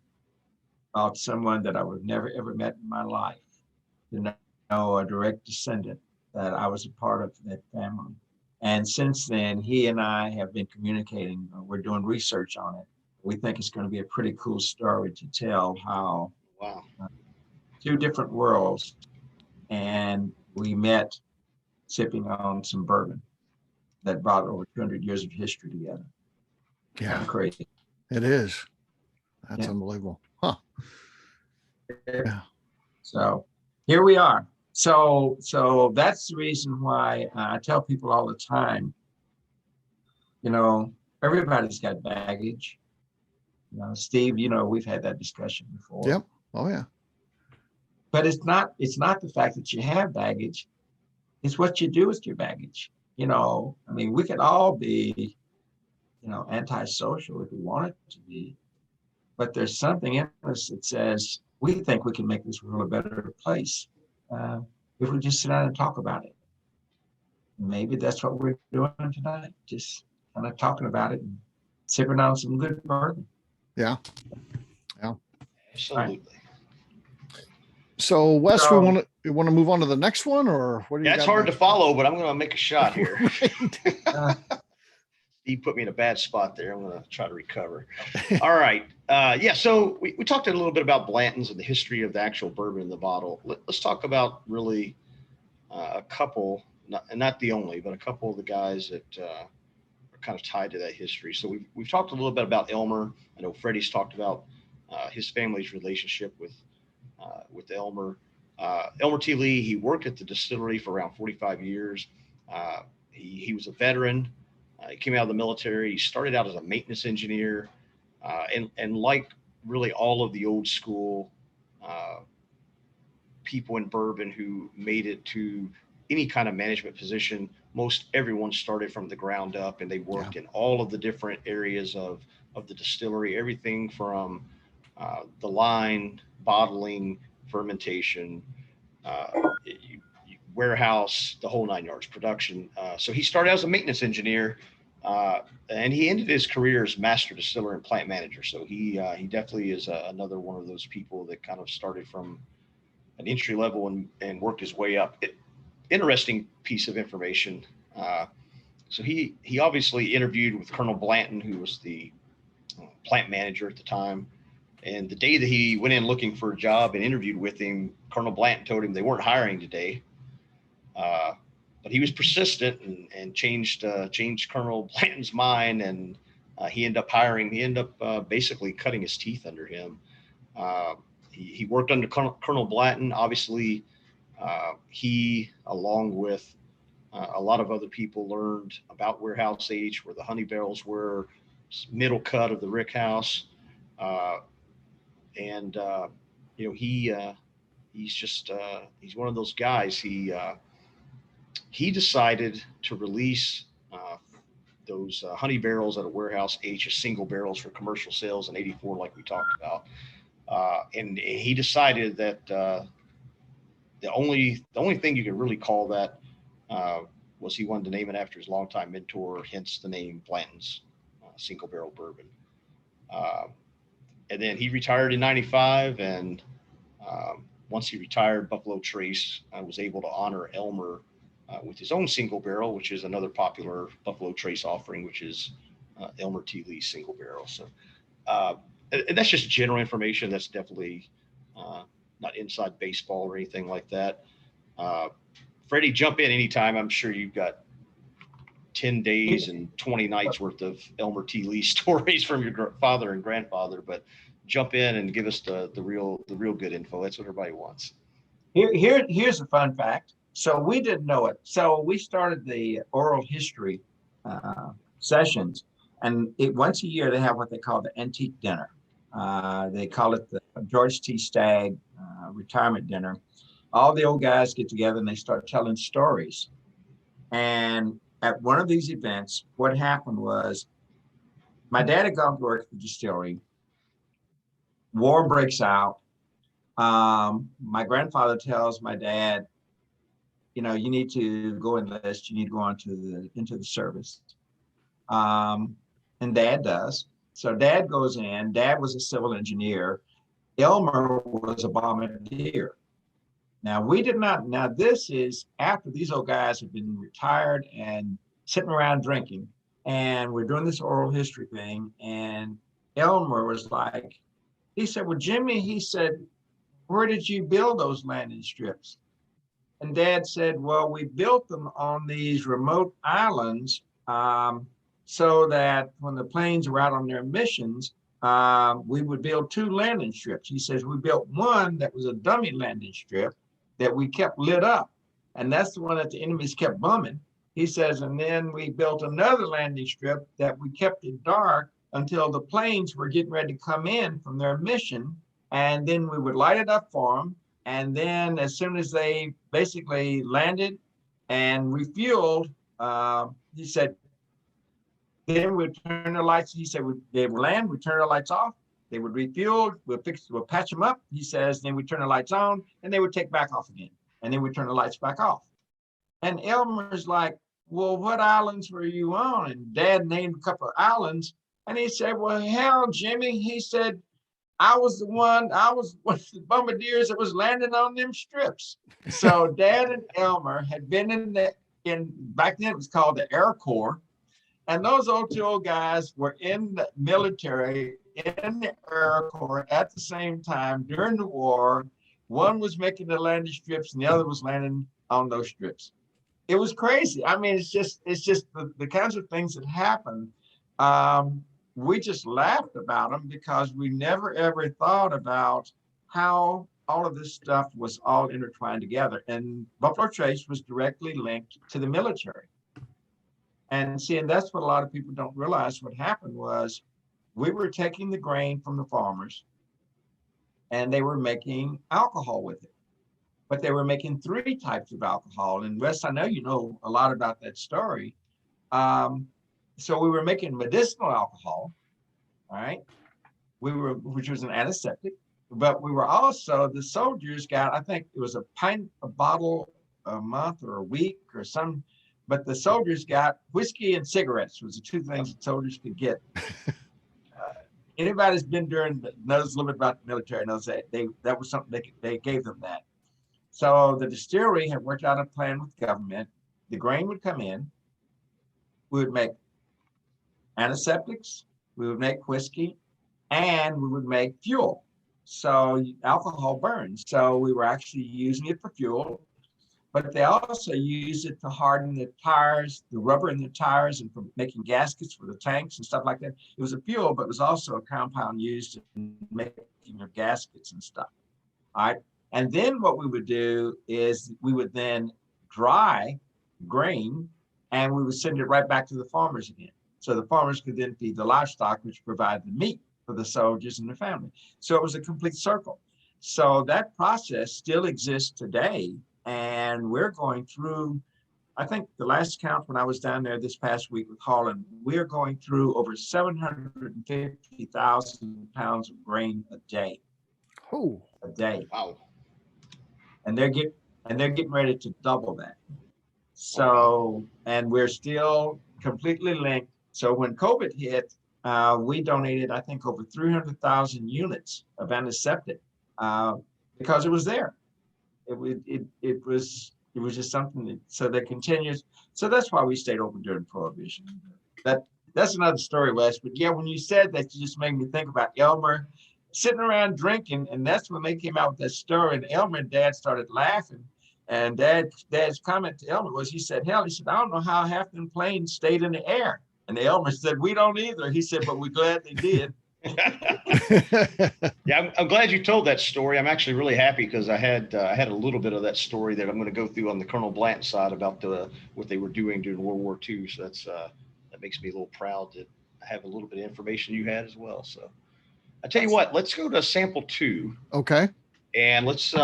about someone that I would have never ever met in my life, to know a direct descendant, that I was a part of that family." And since then, he and I have been communicating. We're doing research on it. We think it's going to be a pretty cool story to tell how Wow. two different worlds, and we met sipping on some bourbon that brought over 200 years of history together. Kind Yeah, of crazy. it is. That's Yeah. unbelievable. Huh. Yeah. So here we are. So that's the reason why I tell people all the time, everybody's got baggage. Steve, we've had that discussion before. Yep. Oh yeah. But it's not the fact that you have baggage. It's what you do with your baggage. I mean, we could all be, antisocial if we wanted to be, but there's something in us that says we think we can make this world a better place if we just sit down and talk about it. Maybe that's what we're doing tonight, just kind of talking about it and sipping on some good bourbon. Yeah. Absolutely. So Wes, So- we want to move on to the next one, or what do you Yeah, it's got hard to next? follow, but I'm going to make a shot here. Right. He put me in a bad spot there. I'm going to try to recover. All right. Yeah. So we talked a little bit about Blanton's and the history of the actual bourbon in the bottle. Let's talk about really a couple, not the only, but a couple of the guys that are kind of tied to that history. So we've talked a little bit about Elmer. I know Freddie's talked about his family's relationship with Elmer. Elmer T. Lee, he worked at the distillery for around 45 years. He was a veteran. He came out of the military. He started out as a maintenance engineer. And like really all of the old school people in bourbon who made it to any kind of management position, most everyone started from the ground up, and they worked in all of the different areas of the distillery, everything from the line, bottling, fermentation, warehouse, the whole 9 yards, production. So he started as a maintenance engineer, and he ended his career as master distiller and plant manager. So he definitely is another one of those people that kind of started from an entry level and worked his way up. Interesting piece of information. So he obviously interviewed with Colonel Blanton, who was the plant manager at the time. And the day that he went in looking for a job and interviewed with him, Colonel Blanton told him they weren't hiring today. But he was persistent and changed Colonel Blanton's mind, and he ended up hiring. He ended up basically cutting his teeth under him. He worked under Colonel Blanton. Obviously, he, along with a lot of other people, learned about warehouse age, where the honey barrels were, middle cut of the rick house, and he's one of those guys. He decided to release those honey barrels at a warehouse age as single barrels for commercial sales in '84, like we talked about. And he decided that the only thing you could really call that was he wanted to name it after his longtime mentor, hence the name Blanton's single barrel bourbon. And then he retired in 95. And once he retired, Buffalo Trace was able to honor Elmer with his own single barrel, which is another popular Buffalo Trace offering, which is Elmer T. Lee single barrel. So and that's just general information. That's definitely not inside baseball or anything like that. Freddie, jump in anytime. I'm sure you've got 10 days and 20 nights worth of Elmer T. Lee stories from your father and grandfather, but jump in and give us the real good info. That's what everybody wants. Here's a fun fact. So we didn't know it. So we started the oral history sessions, and once a year they have what they call the antique dinner. They call it the George T. Stagg retirement dinner. All the old guys get together and they start telling stories. And at one of these events, what happened was my dad had gone to work at the distillery. War breaks out. My grandfather tells my dad, you know, you need to go enlist. You need to go into the service. And Dad does. So Dad goes in. Dad was a civil engineer. Elmer was a bombardier. Now, we did not. Now, this is after these old guys have been retired and sitting around drinking. And we're doing this oral history thing. And Elmer was like, he said, well, Jimmy, he said, where did you build those landing strips? And Dad said, well, we built them on these remote islands so that when the planes were out on their missions, we would build 2 landing strips. He says, we built one that was a dummy landing strip that we kept lit up. And that's the one that the enemies kept bombing. He says, and then we built another landing strip that we kept it dark until the planes were getting ready to come in from their mission. And then we would light it up for them. And then as soon as they basically landed and refueled, he said, then we'd turn the lights. He said, they would land, we'd turn the lights off. They would refuel, we'll patch them up. He says, then we turn the lights on and they would take back off again. And then we turn the lights back off. And Elmer's like, well, what islands were you on? And Dad named a couple of islands. And he said, well, hell, Jimmy, he said, I was one of the bombardiers that was landing on them strips. So Dad and Elmer had been in back then it was called the Air Corps. And those two old guys were in the military, in the Air Corps at the same time during the war. One was making the landing strips and the other was landing on those strips. It was crazy. I mean, it's just the kinds of things that happen. We just laughed about them because we never ever thought about how all of this stuff was all intertwined together. And Buffalo Trace was directly linked to the military. And see, and that's what a lot of people don't realize. What happened was we were taking the grain from the farmers and they were making alcohol with it. But they were making 3 types of alcohol. And Wes, I know you know a lot about that story. So we were making medicinal alcohol, all right? Which was an antiseptic, but we were also, the soldiers got, I think it was a bottle a month or a week or some, but the soldiers got whiskey and cigarettes was the 2 things that soldiers could get. Anybody that's been knows a little bit about the military knows that that was something they gave them that. So the distillery had worked out a plan with government. The grain would come in. We would make antiseptics, we would make whiskey, and we would make fuel. So alcohol burns. So we were actually using it for fuel, but they also use it to harden the tires, the rubber in the tires, and for making gaskets for the tanks and stuff like that. It was a fuel, but it was also a compound used in making your gaskets and stuff. All right. And then what we would do is we would then dry grain and we would send it right back to the farmers again. So the farmers could then feed the livestock, which provide the meat for the soldiers and their family. So it was a complete circle. So that process still exists today. And we're going through, I think the last count when I was down there this past week with Holland, we're going through over 750,000 pounds of grain a day. Oh, A day. Wow. And they're getting ready to double that. So, and we're still completely linked. So when COVID hit, we donated, I think, over 300,000 units of antiseptic because it was there. It was just something that, so that continues. So that's why we stayed open during Prohibition. That's another story, Wes. But yeah, when you said that, you just made me think about Elmer sitting around drinking, and that's when they came out with that story. And Elmer and Dad started laughing. And Dad's comment to Elmer was, he said, "Hell," he said, "I don't know how half them planes stayed in the air." And Elmer said, "We don't either." He said, "But we're glad they did." Yeah, I'm glad you told that story. I'm actually really happy because I had a little bit of that story that I'm going to go through on the Colonel Blanton side about what they were doing during World War II. So that makes me a little proud that I have a little bit of information you had as well. So I tell you what, let's go to sample 2. Okay. And let's do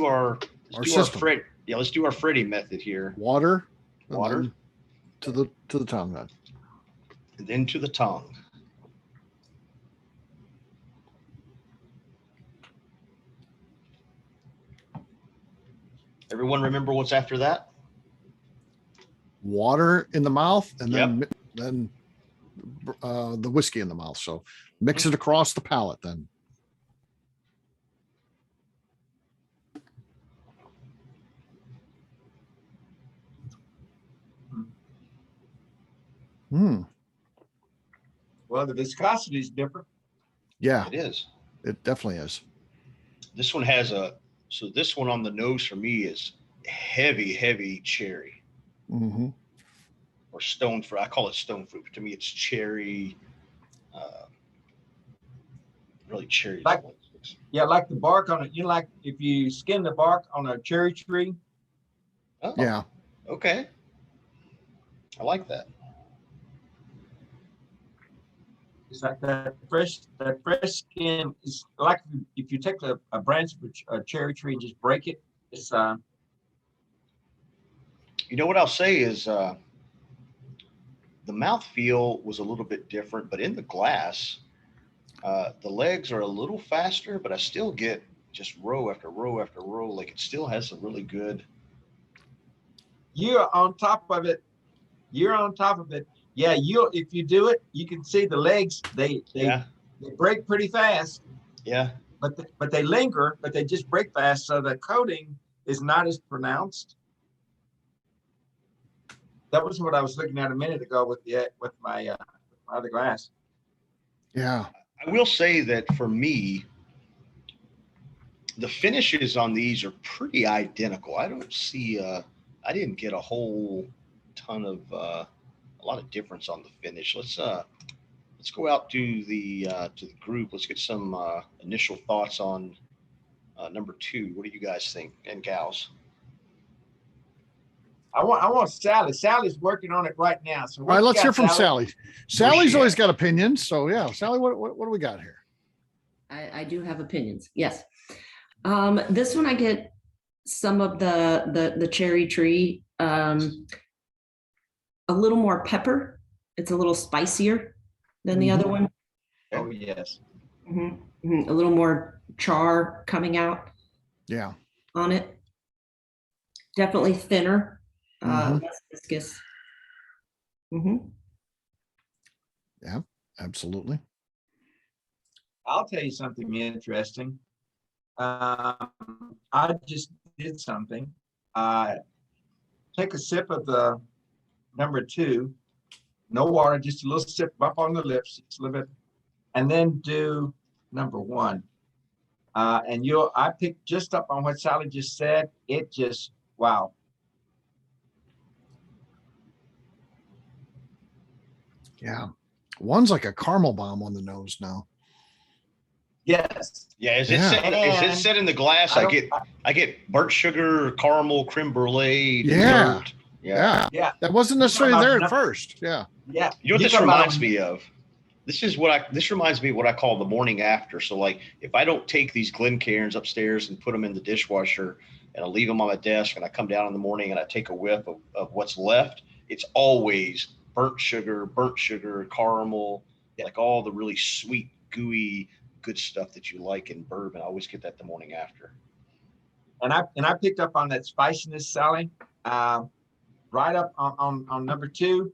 our system. let's do our Freddie method here. Water. Water to the tongue then. And then to the tongue. Everyone remember what's after that? Water in the mouth, and then the whiskey in the mouth. So mix it across the palate then. Well, the viscosity is different. Yeah, It is. it definitely is. This one has this one on the nose for me is heavy cherry or stone fruit. I call it stone fruit, but to me it's cherry, really cherry. Like the bark on it. You like if you skin the bark on a cherry tree. Oh, Yeah. Okay. I like that. It's like that fresh skin is like if you take a branch of a cherry tree and just break it. It's You know what I'll say is the mouthfeel was a little bit different, but in the glass, the legs are a little faster, but I still get just row after row after row. Like it still has a really good. You're on top of it. Yeah, if you do it, you can see the legs. They break pretty fast. Yeah. But they linger, but they just break fast. So the coating is not as pronounced. That was what I was looking at a minute ago with my other glass. Yeah. I will say that for me, the finishes on these are pretty identical. I don't see I didn't get a whole ton of a lot of difference on the finish. Let's go out to the group. Let's get some initial thoughts on number 2. What do you guys think, and gals? I want Sally. Sally's working on it right now. So All right, let's hear from Sally. Sally's she always at? got opinions. So yeah, Sally, what do we got here? I do have opinions. Yes. This one I get some of the cherry tree, a little more pepper. It's a little spicier than the other one. Oh yes. A little more char coming out. Yeah. On it. Definitely thinner, less viscous. Yeah, absolutely. I'll tell you something interesting. I just did something. Take a sip of the number 2, no water, just a little sip up on the lips, just a little bit, and then do number 1. And I picked just up on what Sally just said. It just, wow. Yeah. One's like a caramel bomb on the nose now. Yes. Yeah, is it set in the glass? I get burnt sugar, caramel, creme brulee, Yeah. dessert. Yeah. Yeah. That wasn't necessarily there at first. Yeah. Yeah. You know what this reminds me of? This reminds me of what I call the morning after. So like if I don't take these Glencairns upstairs and put them in the dishwasher and I leave them on my desk and I come down in the morning and I take a whiff of what's left, it's always burnt sugar, caramel, like all the really sweet, gooey, good stuff that you like in bourbon. I always get that the morning after. And I picked up on that spiciness, Sally. Right up on number 2.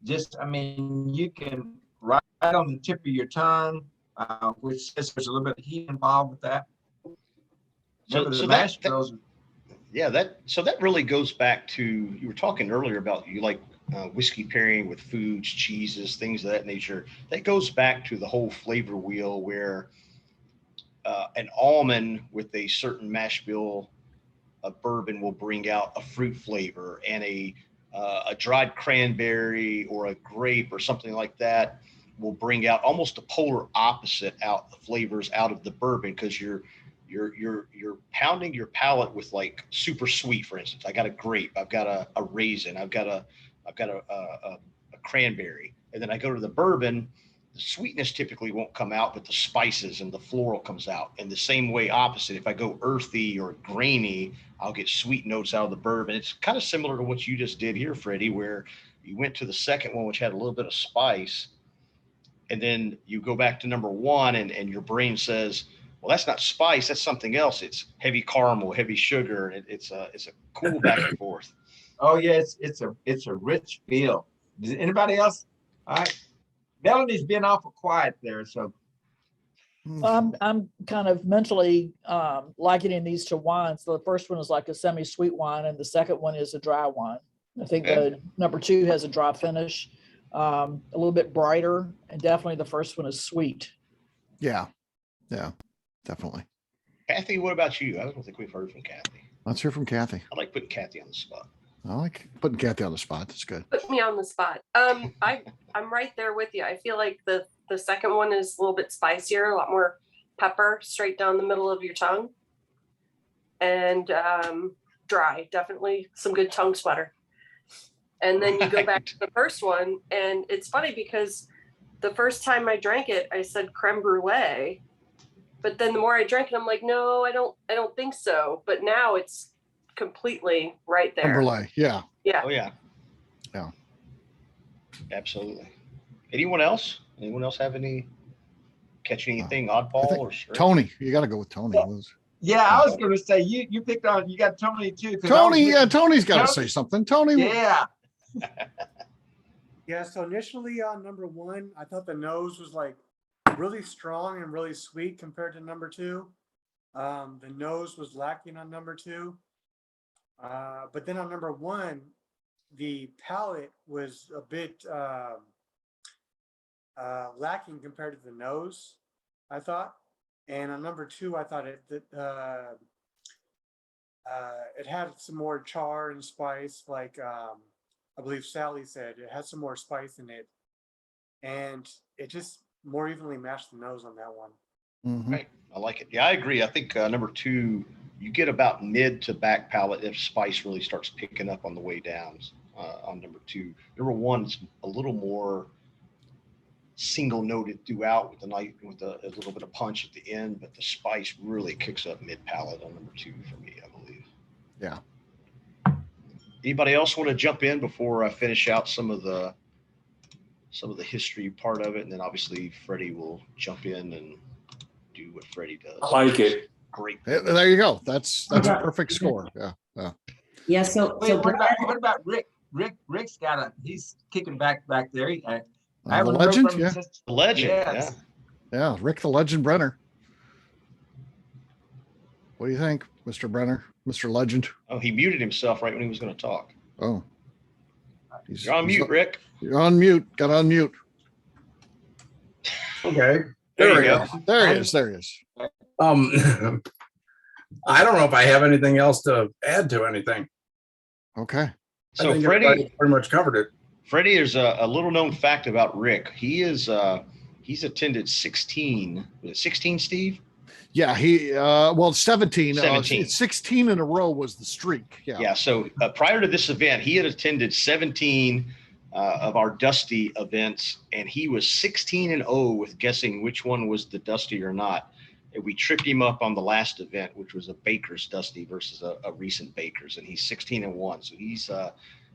just, I mean, you can right on the tip of your tongue, which says there's a little bit of heat involved with that. Remember the mash bills. Yeah, that really goes back to, you were talking earlier about you like whiskey pairing with foods, cheeses, things of that nature. That goes back to the whole flavor wheel where an almond with a certain mash bill of bourbon will bring out a fruit flavor, and a dried cranberry or a grape or something like that will bring out almost a polar opposite out the flavors out of the bourbon, because you're pounding your palate with like super sweet. For instance, I got a grape, I've got a raisin, I've got a cranberry, and then I go to the bourbon. The sweetness typically won't come out, but the spices and the floral comes out. And the same way opposite, if I go earthy or grainy, I'll get sweet notes out of the bourbon. It's kind of similar to what you just did here, Freddie, where you went to the second one, which had a little bit of spice, and then you go back to number one, and your brain says, well, that's not spice, that's something else. It's heavy caramel, heavy sugar. It's a cool back and forth. Oh yeah, it's a rich feel. Does anybody else? All right. Melanie's been awful quiet there, so. I'm kind of mentally likening these to wines. So the first one is like a semi-sweet wine, and the second one is a dry wine. I think the number 2 has a dry finish, a little bit brighter, and definitely the first one is sweet. Yeah, definitely. Kathy, what about you? I don't think we've heard from Kathy. Let's hear from Kathy. I like putting Kathy on the spot. I like putting Kathy on the spot. That's good. Put me on the spot. I'm right there with you. I feel like the second one is a little bit spicier, a lot more pepper straight down the middle of your tongue, and dry. Definitely some good tongue sweater. And then you go back to the first one, and it's funny because the first time I drank it, I said creme brulee, but then the more I drank it, I'm like, no, I don't think so. But now it's completely right there. Timberlake, yeah. Oh yeah. Absolutely. Anyone else have catch anything oddball or straight? Tony, you got to go with Tony. Yeah, I was going to say you picked on, you got Tony too. Tony's got to say something. Tony. Yeah. Yeah. So initially on number 1, I thought the nose was like really strong and really sweet compared to number 2. The nose was lacking on number 2. But then on number 1, the palate was a bit lacking compared to the nose, I thought. And on number 2, I thought it had some more char and spice, like I believe Sally said. It had some more spice in it, and it just more evenly matched the nose on that one. Mm-hmm. Right. I like it. Yeah, I agree. I think number 2, you get about mid to back palate if spice really starts picking up on the way down on number 2. Number 1 is a little more single noted throughout with a little bit of punch at the end, but the spice really kicks up mid palate on number 2 for me, I believe. Yeah. Anybody else want to jump in before I finish out some of the history part of it, and then obviously Freddie will jump in and do what Freddie does. I like it. Great. There you go. That's a perfect score. Yeah. Yeah. So what about Rick? Rick's he's kicking back there. I The haven't heard legend, from him yeah. since- The legend. Yes. Yeah, Rick the Legend Brenner. What do you think, Mr. Brenner, Mr. Legend? Oh, he muted himself right when he was going to talk. Oh. You're on mute, Rick. You're on mute. Got to unmute. Okay. There you go. There he is. There he is. I don't know if I have anything else to add to anything. Okay. I So think Freddie everybody pretty much covered it. Freddie, there's a little known fact about Rick. He's attended 16, Steve? Yeah, 17. 17. 16 in a row was the streak. Yeah. Yeah. So prior to this event, he had attended 17 of our Dusty events, and he was 16-0 with guessing which one was the Dusty or not. And we tripped him up on the last event, which was a Baker's Dusty versus a recent Baker's, and he's 16-1. So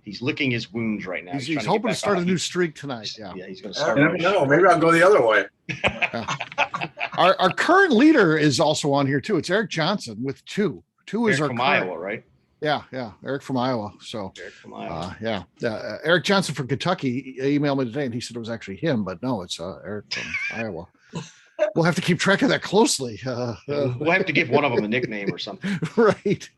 he's licking his wounds right now. He's hoping to start a new streak tonight. Yeah. Yeah, he's going to I start. never know. Maybe I'll go the other way. Our current leader is also on here too. It's Eric Johnson with 2. 2 is Eric our from current. Iowa, right? Yeah. Eric from Iowa. So, Eric from Iowa. Eric Johnson from Kentucky emailed me today and he said it was actually him, but no, it's Eric from Iowa. We'll have to keep track of that closely. We'll have to give one of them a nickname or something. Right.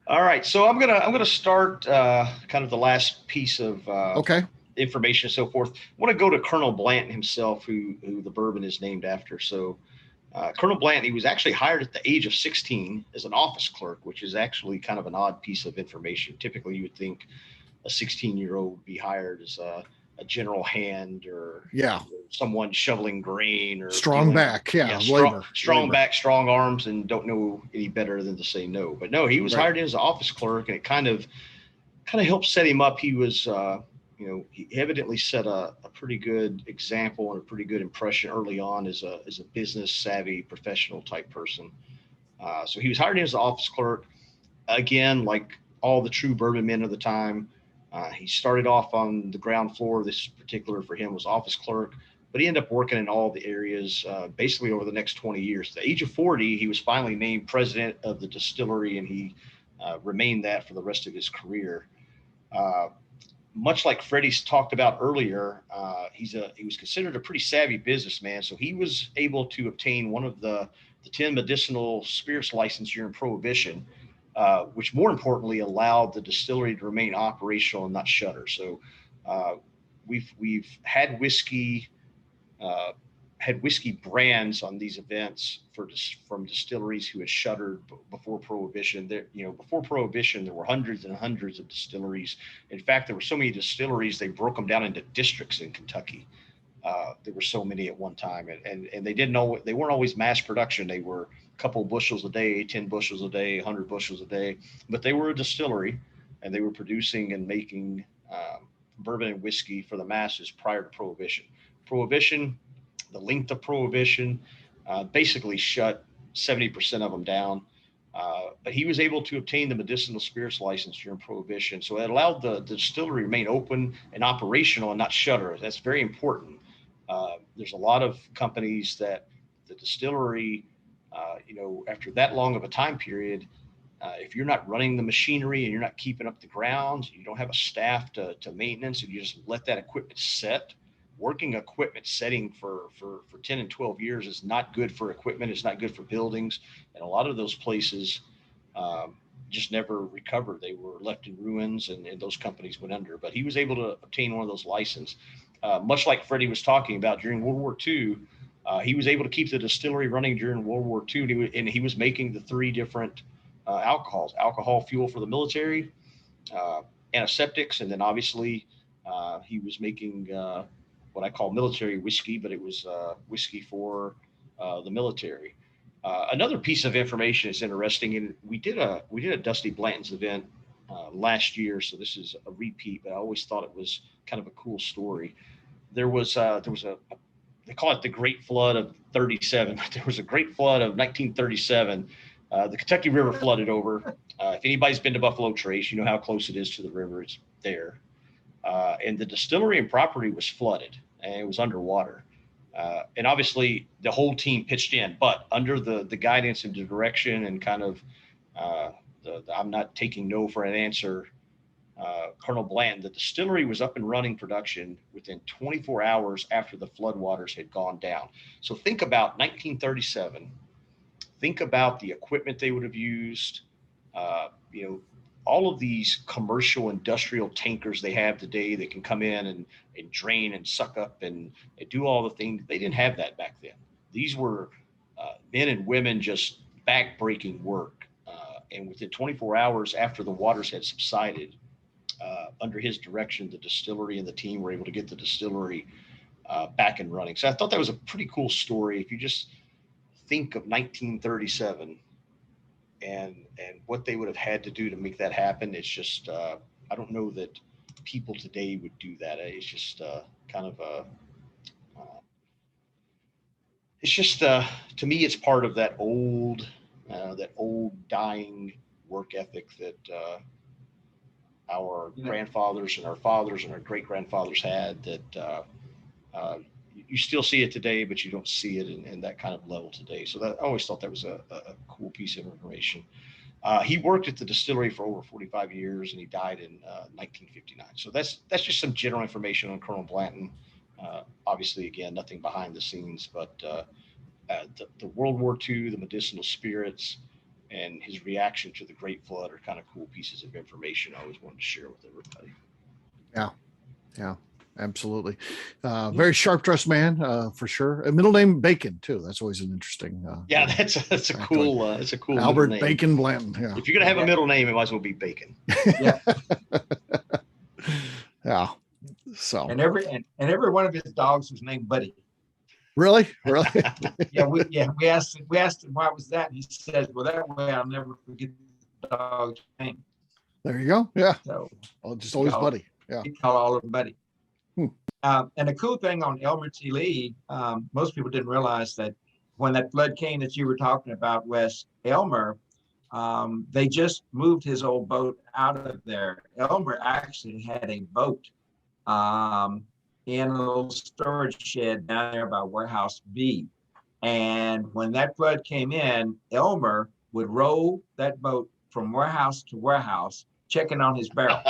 All right. So I'm gonna start kind of the last piece of Okay. information and so forth. I want to go to Colonel Blanton himself, who the bourbon is named after. So Colonel Blanton, he was actually hired at the age of 16 as an office clerk, which is actually kind of an odd piece of information. Typically, you would think a 16-year-old would be hired as a general hand or someone shoveling grain or strong dealing, back. Strong back, strong arms, and don't know any better than to say no. But no, he was hired in as an office clerk, and it kind of helped set him up. He was he evidently set a pretty good example and a pretty good impression early on as a business savvy professional type person. So he was hired in as an office clerk. Again, like all the true bourbon men of the time, he started off on the ground floor. This particular for him was office clerk, but he ended up working in all the areas basically over the next 20 years. At the age of 40, he was finally named president of the distillery, and he remained that for the rest of his career. Much like Freddie's talked about earlier, he was considered a pretty savvy businessman. So he was able to obtain one of the 10 medicinal spirits license during Prohibition, which more importantly allowed the distillery to remain operational and not shutter. So we've had whiskey brands on these events from distilleries who had shuttered before Prohibition. Before Prohibition, there were hundreds and hundreds of distilleries. In fact, there were so many distilleries, they broke them down into districts in Kentucky. There were so many at one time, and they weren't always mass production. They were a couple of bushels a day, 10 bushels a day, 100 bushels a day, but they were a distillery, and they were producing and making bourbon and whiskey for the masses prior to Prohibition. The length of Prohibition basically shut 70% of them down. But he was able to obtain the medicinal spirits license during Prohibition. So it allowed the distillery to remain open and operational and not shutter. That's very important. There's a lot of companies that the distillery, after that long of a time period, if you're not running the machinery and you're not keeping up the grounds, you don't have a staff to maintenance, and you just let that equipment set. Working equipment setting for 10 and 12 years is not good for equipment. It's not good for buildings. And a lot of those places just never recovered. They were left in ruins, and those companies went under. But he was able to obtain one of those licenses. Much like Freddie was talking about during World War II, he was able to keep the distillery running during World War II. And he was making the 3 different alcohols: alcohol fuel for the military, antiseptics, and then obviously he was making what I call military whiskey, but it was whiskey for the military. Another piece of information is interesting, and we did a Dusty Blanton's event last year, so this is a repeat, but I always thought it was kind of a cool story. There was they call it the Great Flood of 37. There was a Great Flood of 1937. The Kentucky River flooded over. If anybody's been to Buffalo Trace, you know how close it is to the river. It's there. And the distillery and property was flooded, and it was underwater. And obviously the whole team pitched in, but under the guidance and the direction and kind of I'm not taking no for an answer, Colonel Blanton, the distillery was up and running production within 24 hours after the floodwaters had gone down. So think about 1937. Think about the equipment they would have used, all of these commercial industrial tankers they have today that can come in and drain and suck up and do all the things. They didn't have that back then. These were men and women just back-breaking work. And within 24 hours after the waters had subsided, under his direction, the distillery and the team were able to get the distillery back and running. So I thought that was a pretty cool story. If you just think of 1937 and what they would have had to do to make that happen, it's just I don't know that people today would do that. It's just kind of it's just to me, it's part of that old dying work ethic that our grandfathers and our fathers and our great grandfathers had, that you still see it today, but you don't see it in that kind of level today. So that, I always thought that was a cool piece of information. He worked at the distillery for over 45 years, and he died in 1959. So that's just some general information on Colonel Blanton. Obviously, again, nothing behind the scenes, but the World War II, the medicinal spirits, and his reaction to the Great Flood are kind of cool pieces of information I always wanted to share with everybody. Yeah, absolutely. Very sharp dressed man, for sure. A middle name Bacon too. That's always an interesting. Yeah, that's a cool. It's a cool Albert middle name. Bacon Blanton. Yeah. If you're gonna have a middle name, it might as well be Bacon. Yeah. Yeah. So. And every one of his dogs was named Buddy. Really? Yeah, we asked him why was that, and he says, well, that way I'll never forget the dog's name. There you go. Yeah. So Just always Buddy. Yeah. we call all of them Buddy. Hmm. And the cool thing on Elmer T. Lee, most people didn't realize that when that flood came that you were talking about, Wes, Elmer, they just moved his old boat out of there. Elmer actually had a boat in a little storage shed down there by Warehouse B. And when that flood came in, Elmer would row that boat from warehouse to warehouse, checking on his barrel.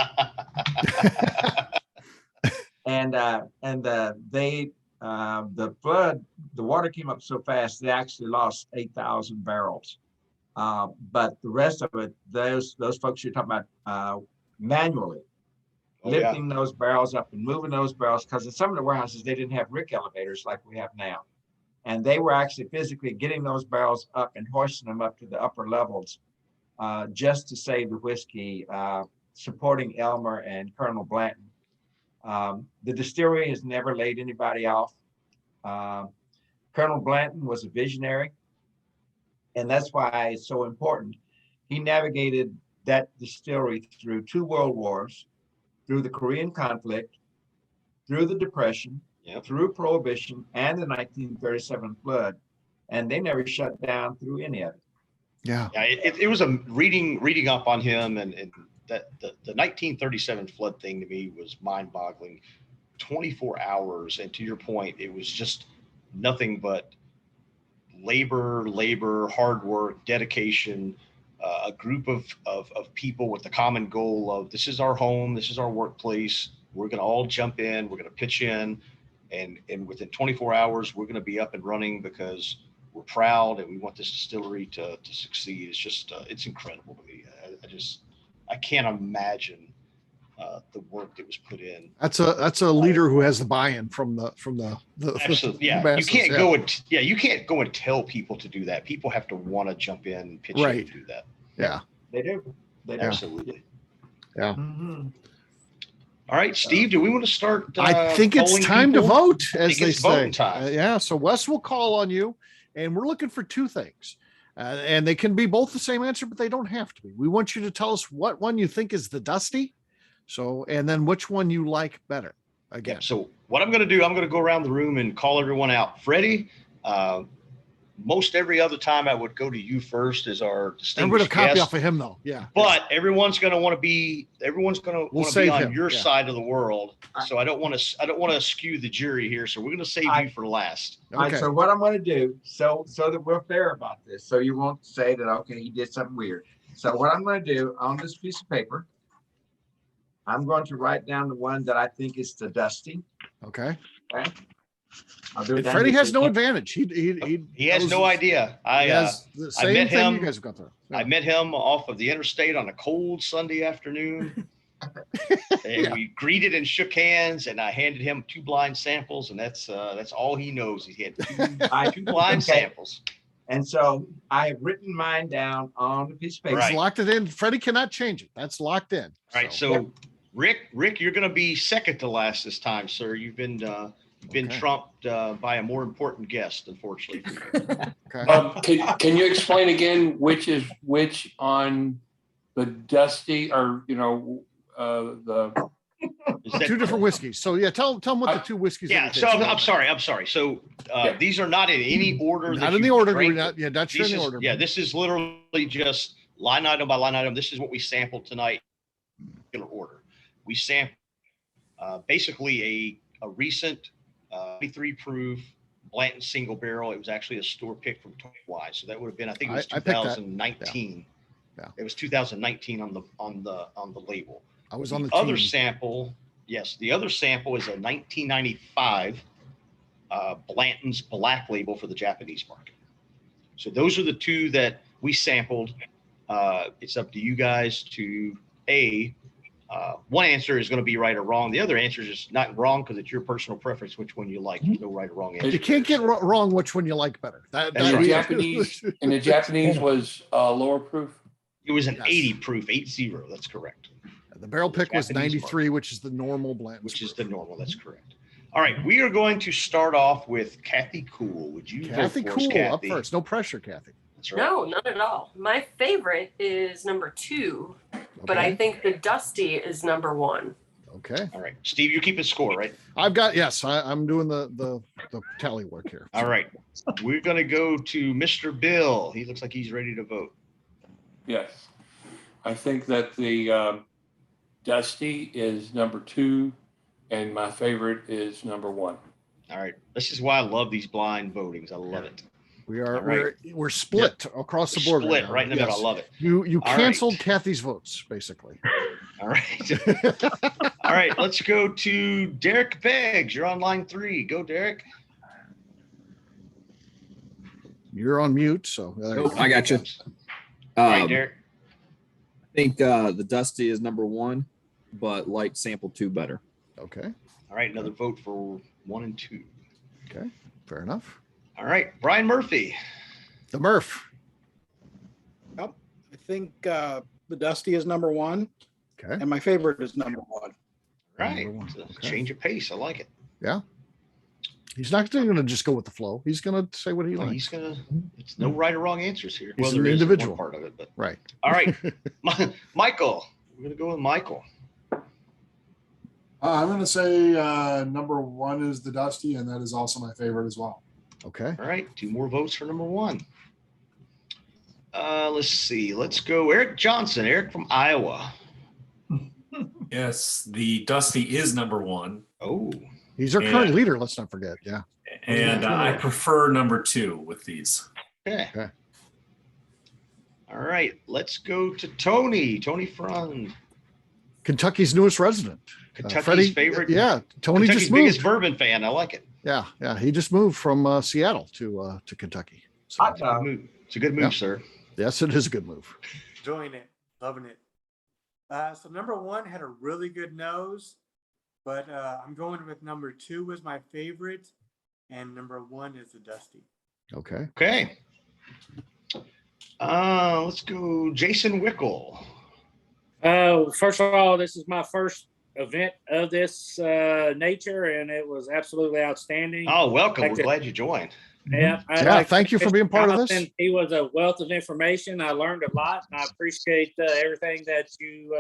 The flood, the water came up so fast, they actually lost 8,000 barrels. But the rest of it, those folks you're talking about manually lifting those barrels up and moving those barrels, because in some of the warehouses, they didn't have rick elevators like we have now. And they were actually physically getting those barrels up and hoisting them up to the upper levels just to save the whiskey, supporting Elmer and Colonel Blanton. The distillery has never laid anybody off. Colonel Blanton was a visionary, and that's why it's so important. He navigated that distillery through 2 world wars, through the Korean conflict, through the Depression, through Prohibition, and the 1937 flood, and they never shut down through any of it. Yeah. It was a reading up on him, and that the 1937 flood thing to me was mind-boggling. 24 hours, and to your point, it was just nothing but labor, hard work, dedication, a group of people with the common goal of, this is our home, this is our workplace, we're going to all jump in, we're going to pitch in, and within 24 hours we're going to be up and running because we're proud and we want this distillery to succeed. It's just it's incredible to me. I can't imagine the work that was put in. That's a leader who has the buy-in from the absolutely. Yeah, masses, you can't go and tell people to do that. People have to want to jump in and pitch in and do that. Yeah, they do. Absolutely. Yeah. Mm-hmm. All right, Steve, do we want to start? I think it's time to vote, as they say. Time. So Wes will call on you, and we're looking for 2 things. And they can be both the same answer, but they don't have to be. We want you to tell us what one you think is the dusty. So, and then which one you like better. Again. So what I'm going to do, I'm going to go around the room and call everyone out. Freddie, most every other time I would go to you first as our distinguished I'm going to copy guest. off of him though. Yeah. But everyone's going to want to be on your side of the world. So I don't want to skew the jury here. So we're going to save you for last. Okay. All right, so what I'm going to do, so that we're fair about this, so you won't say that, okay, he did something weird. So what I'm going to do on this piece of paper, I'm going to write down the one that I think is the dusty. Okay. I'll do it. Freddie has no advantage. He has no idea. I met him. You guys have got there. Yeah. I met him off of the interstate on a cold Sunday afternoon. And we greeted and shook hands, and I handed him 2 blind samples, and that's all he knows. He had 2 blind samples. And so I have written mine down on the piece of paper. He's locked it in. Freddie cannot change it. That's locked in. All right. So Rick, you're going to be second to last this time, sir. You've been trumped by a more important guest, unfortunately. Okay. Can you explain again which is which on the dusty, or the 2 different whiskeys? So yeah, tell them what the 2 whiskeys. Yeah. So I'm sorry. So these are not in any order. Not in the order. Not sure in the order. Yeah, this is literally just line item by line item. This is what we sampled tonight. In order, we sampled basically a recent 23 proof Blanton single barrel. It was actually a store pick from Wise, so that would have been, I think it was 2019. Yeah. It was 2019 on the label. I was on the other team. sample. Yes, the other sample is a 1995 Blanton's black label for the Japanese market. So those are the two that we sampled. It's up to you guys to one answer is going to be right or wrong. The other answer is just not wrong because it's your personal preference, which one you like. There's no right or wrong answer. You can't get wrong which one you like better. And the Japanese was lower proof. It was an Yes. 80 proof, 80. That's correct. The barrel pick was Japanese 93, which is the normal Blanton. Which is the normal. That's correct. All right, we are going to start off with Kathy Cool. Would you? Kathy vote for us, Cool up Kathy? first. No pressure, Kathy. That's right. No, not at all. My favorite is number 2, but I Okay. think the Dusty is number 1. Okay. All right, Steve, you keep a score, right? I've got, yes, I'm doing the tally work here. All right, we're going to go to Mr. Bill. He looks like he's ready to vote. Yes. I think that the Dusty is number 2, and my favorite is number 1. All right, this is why I love these blind votings. I love it. We are All right. we're split across the board. Split now. right in the middle. Yes. I love it. You All canceled right. Kathy's votes, basically. All right. All right, let's go to Derek Beggs. You're on line 3. Go, Derek. You're on mute, so there you Oh, go. I got you. All right, I Derek. think the Dusty is number 1, but like sample 2 better. Okay. All right, another vote for 1 and 2. Okay. Fair enough. All right, Brian Murphy. The Murph. I think the Dusty is number 1, Okay. and my favorite is number 1. Right. Number 1. It's a Okay. change of pace. I like it. Yeah. He's not going to just go with the flow. He's going to say what he Well, likes. he's gonna. It's no right or wrong answers here. He's there an is individual. one part of it, but Right. all right, Michael. We're gonna go with Michael. I'm going to say number 1 is the Dusty, and that is also my favorite as well. Okay. All right, 2 more votes for number 1. Let's see. Let's go, Eric Johnson. Eric from Iowa. Yes, the Dusty is number 1. Oh, He's our current And- leader. Let's not forget. Yeah. And I prefer number 2 with these. okay. Okay. All right, let's go to Tony. Tony from Kentucky's newest resident. Kentucky's Freddie, favorite. Yeah. Tony Kentucky's just biggest moved. bourbon fan. I like it. Yeah. Yeah. He just moved from Seattle to Kentucky. So, Hot It's a dog. good move. It's a good move, Yeah. sir. yes, it is a good move. Enjoying it, loving it. So number 1 had a really good nose, but I'm going with number 2 was my favorite, and number 1 is the Dusty. Okay. Okay. Let's go, Jason Wickle. First of all, this is my first event of this nature, and it was absolutely outstanding. Oh, welcome. Like We're to- glad you joined. Yeah, I'd Yeah. like to Thank you for being part of this. Jonathan, he was a wealth of information. I learned a lot, and I appreciate everything that you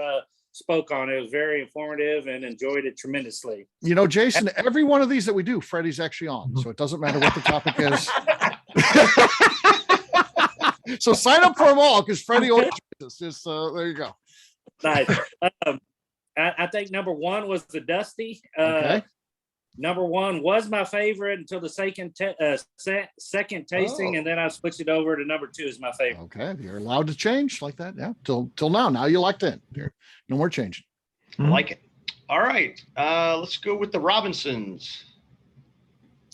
spoke on. It was very informative and enjoyed it tremendously. You know, Jason, every one of these that we do, Freddie's actually on. So it doesn't matter what the topic is. So sign up for them all because Freddie always does this. Just there you go. Nice. I think number 1 was the Dusty. Okay. Number 1 was my favorite until the second tasting, Oh. and then I switched it over to number 2 is my favorite. Okay. You're allowed to change like that. Yeah. Till now. Now you locked in. No more changing. I like it. All right. Let's go with the Robinsons.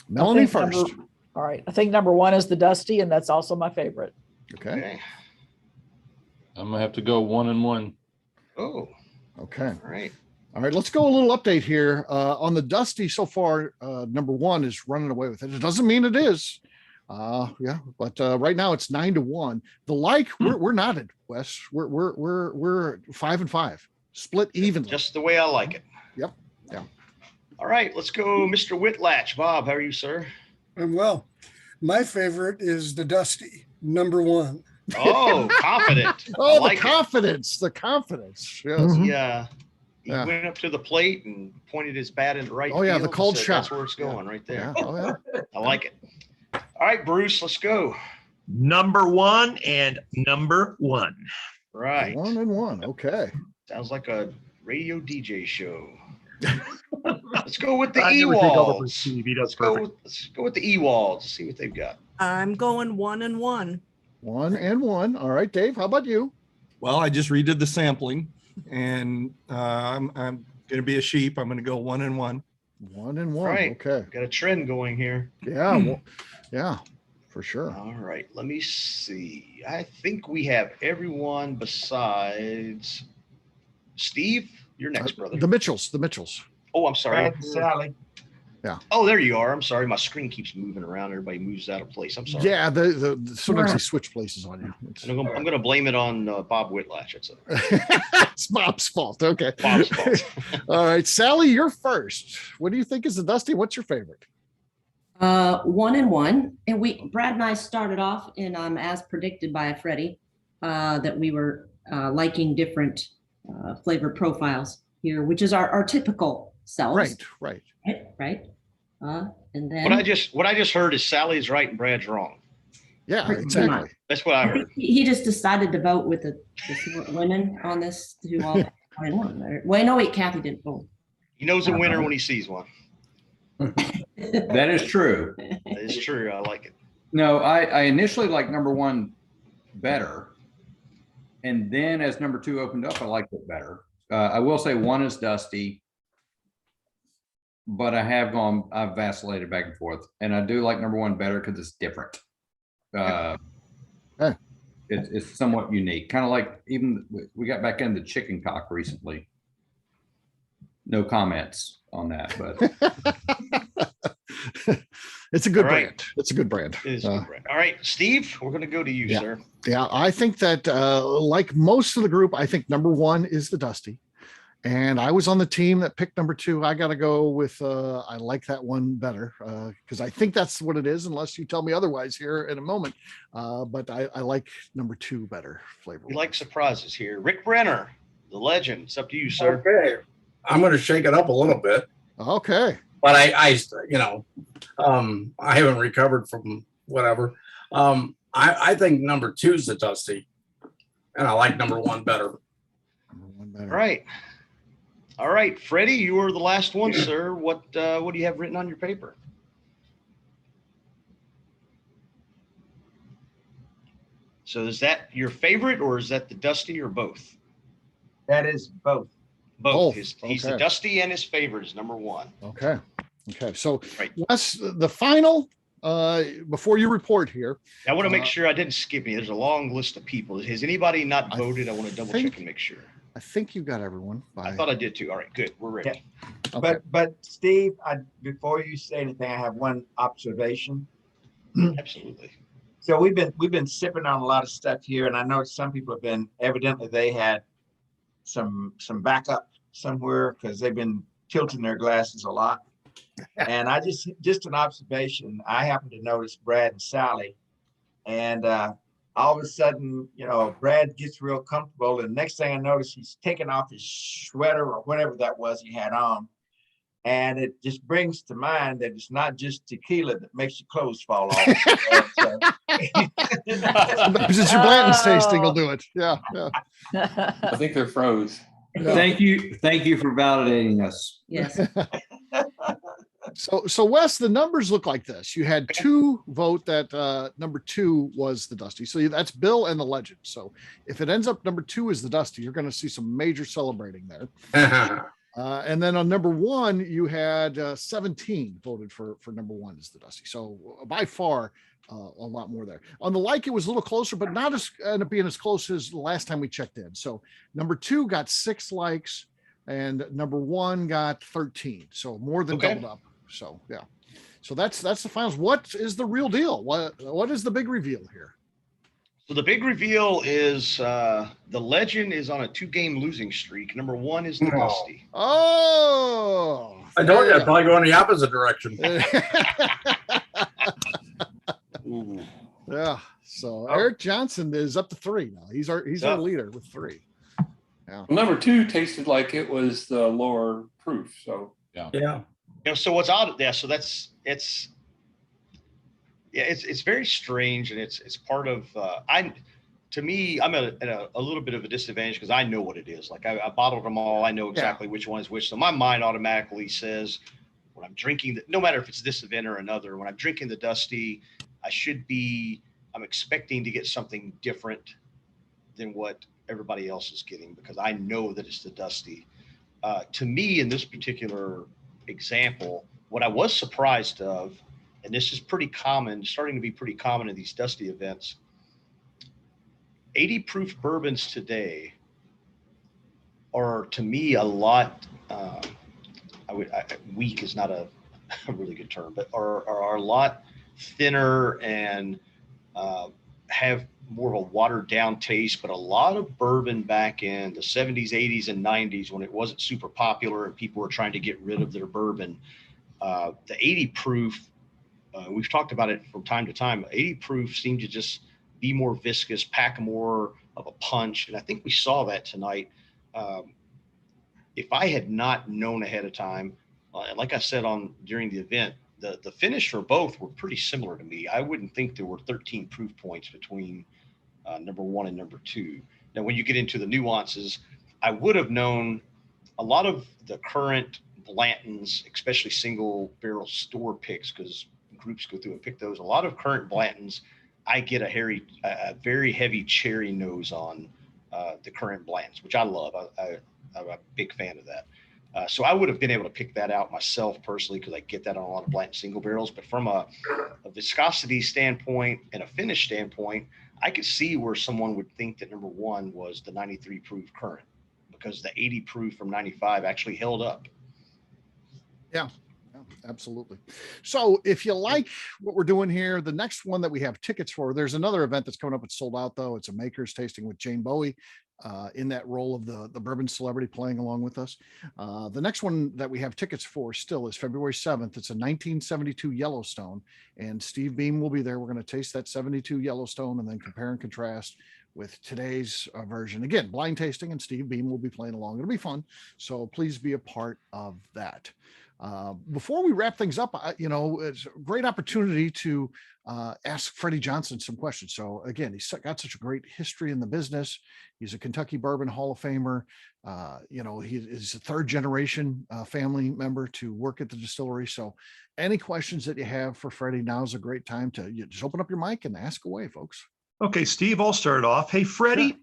Melanie I think first. All right. I think number 1 is the Dusty, and that's also my favorite. Okay. Okay. I'm gonna have to go 1 and 1. Oh, Okay. all right. All right, let's go a little update here. On the Dusty so far, number 1 is running away with it. It doesn't mean it is. Yeah, but right now it's 9-1. The we're not at Wes. We're 5 and 5, split evenly. Just the way I like it. Yep. Yeah. All right. Let's go, Mr. Whitlatch. Bob, how are you, sir? I'm well. My favorite is the Dusty, number 1. Oh, confident. Oh, I like the confidence. The confidence. Yes. it. He Yeah. went up to the plate and pointed his bat in the right Oh, yeah, the field and cold said, shot. That's where it's going, right there. Yeah. Oh, yeah. I like it. All right, Bruce, let's go. Number 1 and number 1. Right. 1 and 1. Okay. Sounds like a radio DJ show. Let's go with the I never take over for Ewalds. Steve. He does Let's go, perfect. let's go with the Ewalds. See what they've got. I'm going 1 and 1. 1 and 1. All right, Dave, how about you? Well, I just redid the sampling, and I'm going to be a sheep. I'm going to go 1 and 1. 1 and 1. Right. Okay. Got a trend going here. Yeah. Well, yeah, for sure. All right. Let me see. I think we have everyone besides Steve. You're next, brother. The Mitchells. The Mitchells. Oh, I'm sorry. Brad and Sally. Yeah. Oh, there you are. I'm sorry. My screen keeps moving around. Everybody moves out of place. I'm sorry. Yeah. Sometimes they switch places on you. And I'm gonna blame it on Bob Whitlatch. It's Bob's fault. Okay. Bob's fault. All right, Sally, you're first. What do you think is the Dusty? What's your favorite? 1 and 1. And Brad and I started off in as predicted by Freddie, that we were liking different flavor profiles here, which is our typical selves. Right. And then What I just heard is Sally's right and Brad's wrong. Yeah, exactly. That's what I heard. He just decided to vote with the women on this who all 1 and 1. Well, no, wait, Kathy didn't vote. He knows a winner when he sees one. That is true. That is true. I like it. No, I initially liked number 1 better. And then as number 2 opened up, I liked it better. I will say 1 is Dusty, but I've vacillated back and forth. And I do like number 1 better because it's different. It's somewhat unique. Kind of like even we got back into chicken cock recently. No comments on that, but it's a good brand. It's a good brand. It is a good brand. All right, Steve, we're going to go to you, sir. Yeah, I think that like most of the group, I think number 1 is the Dusty. And I was on the team that picked number 2. I got to go with, I like that one better because I think that's what it is, unless you tell me otherwise here in a moment. But I like number 2 better flavor. We like surprises here. Rick Brenner, the legend. It's up to you, sir. Okay. I'm going to shake it up a little bit. Okay. But I haven't recovered from whatever. I think number 2 is the Dusty, and I like number 1 better. Right. All right, Freddie, you were the last one, sir. What do you have written on your paper? So is that your favorite, or is that the Dusty, or both? That is both. Both. He's the Okay. Dusty, and his favorite is number 1. Okay. So Wes, the final, before you report here. I want to make sure I didn't skip any. There's a long list of people. Has anybody not voted? I want to double check and make sure. I think you got everyone. I thought I did too. All right, good. We're ready. Yeah. But Steve, before you say anything, I have one observation. Absolutely. So we've been sipping on a lot of stuff here, and I know some people have been evidently they had some backup somewhere because they've been tilting their glasses a lot. And I just an observation. I happened to notice Brad and Sally, and all of a sudden, Brad gets real comfortable, and next thing I notice, he's taking off his sweater or whatever that was he had on. And it just brings to mind that it's not just tequila that makes your clothes fall off. Because it's your Blanton's tasting will do it. Yeah. I think they're froze. Thank you for validating us. Yes. So Wes, the numbers look like this. You had 2 vote that number 2 was the Dusty. So that's Bill and the Legend. So if it ends up number 2 is the Dusty, you're going to see some major celebrating there. And then on number 1, you had 17 voted for number 1 as the Dusty. So by far, a lot more there. On the like, it was a little closer, but not as ended up being as close as the last time we checked in. So number 2 got 6 likes, and number 1 got 13. So more than doubled up. So yeah. So that's the finals. What is the real deal? What is the big reveal here? So the big reveal is the Legend is on a 2-game losing streak. Number 1 is the Dusty. Oh, I told you I'd probably go in the opposite direction. Yeah. So Eric Johnson is up to 3 now. He's our leader with 3. Yeah. Well, number 2 tasted like it was the lower proof. So yeah. So what's odd? Yeah. So it's very strange, and it's part of to me, I'm at a little bit of a disadvantage because I know what it is. Like I bottled them all. I know exactly which one is which. So my mind automatically says when I'm drinking, no matter if it's this event or another, when I'm drinking the Dusty, I'm expecting to get something different than what everybody else is getting, because I know that it's the Dusty. To me, in this particular example, what I was surprised of, and this is pretty common, starting to be pretty common in these Dusty events, 80 proof bourbons today are, to me, a lot, weak is not a really good term, but are a lot thinner and have more of a watered down taste. But a lot of bourbon back in the 70s, 80s, and 90s, when it wasn't super popular and people were trying to get rid of their bourbon, the 80 proof, we've talked about it from time to time, 80 proof seemed to just be more viscous, pack more of a punch. And I think we saw that tonight. If I had not known ahead of time, like I said during the event, the finish for both were pretty similar to me. I wouldn't think there were 13 proof points between number 1 and number 2. Now, when you get into the nuances, I would have known a lot of the current Blantons, especially single barrel store picks, because groups go through and pick those. A lot of current Blantons, I get a very heavy cherry nose on the current Blantons, which I love. I'm a big fan of that. So I would have been able to pick that out myself personally, because I get that on a lot of Blanton single barrels. But from a viscosity standpoint and a finish standpoint, I could see where someone would think that number 1 was the 93 proof current, because the 80 proof from 95 actually held up. Yeah, absolutely. So if you like what we're doing here, the next one that we have tickets for, there's another event that's coming up. It's sold out though. It's a maker's tasting with Jane Bowie in that role of the bourbon celebrity playing along with us. The next one that we have tickets for still is February 7th. It's a 1972 Yellowstone, and Steve Beam will be there. We're going to taste that 72 Yellowstone and then compare and contrast with today's version. Again, blind tasting, and Steve Beam will be playing along. It'll be fun. So please be a part of that. Before we wrap things up, it's a great opportunity to ask Freddie Johnson some questions. So again, he's got such a great history in the business. He's a Kentucky Bourbon Hall of Famer. He is a 3rd generation family member to work at the distillery. So any questions that you have for Freddie, now's a great time to just open up your mic and ask away, folks. Okay, Steve, I'll start off. Hey, Freddie, Sure.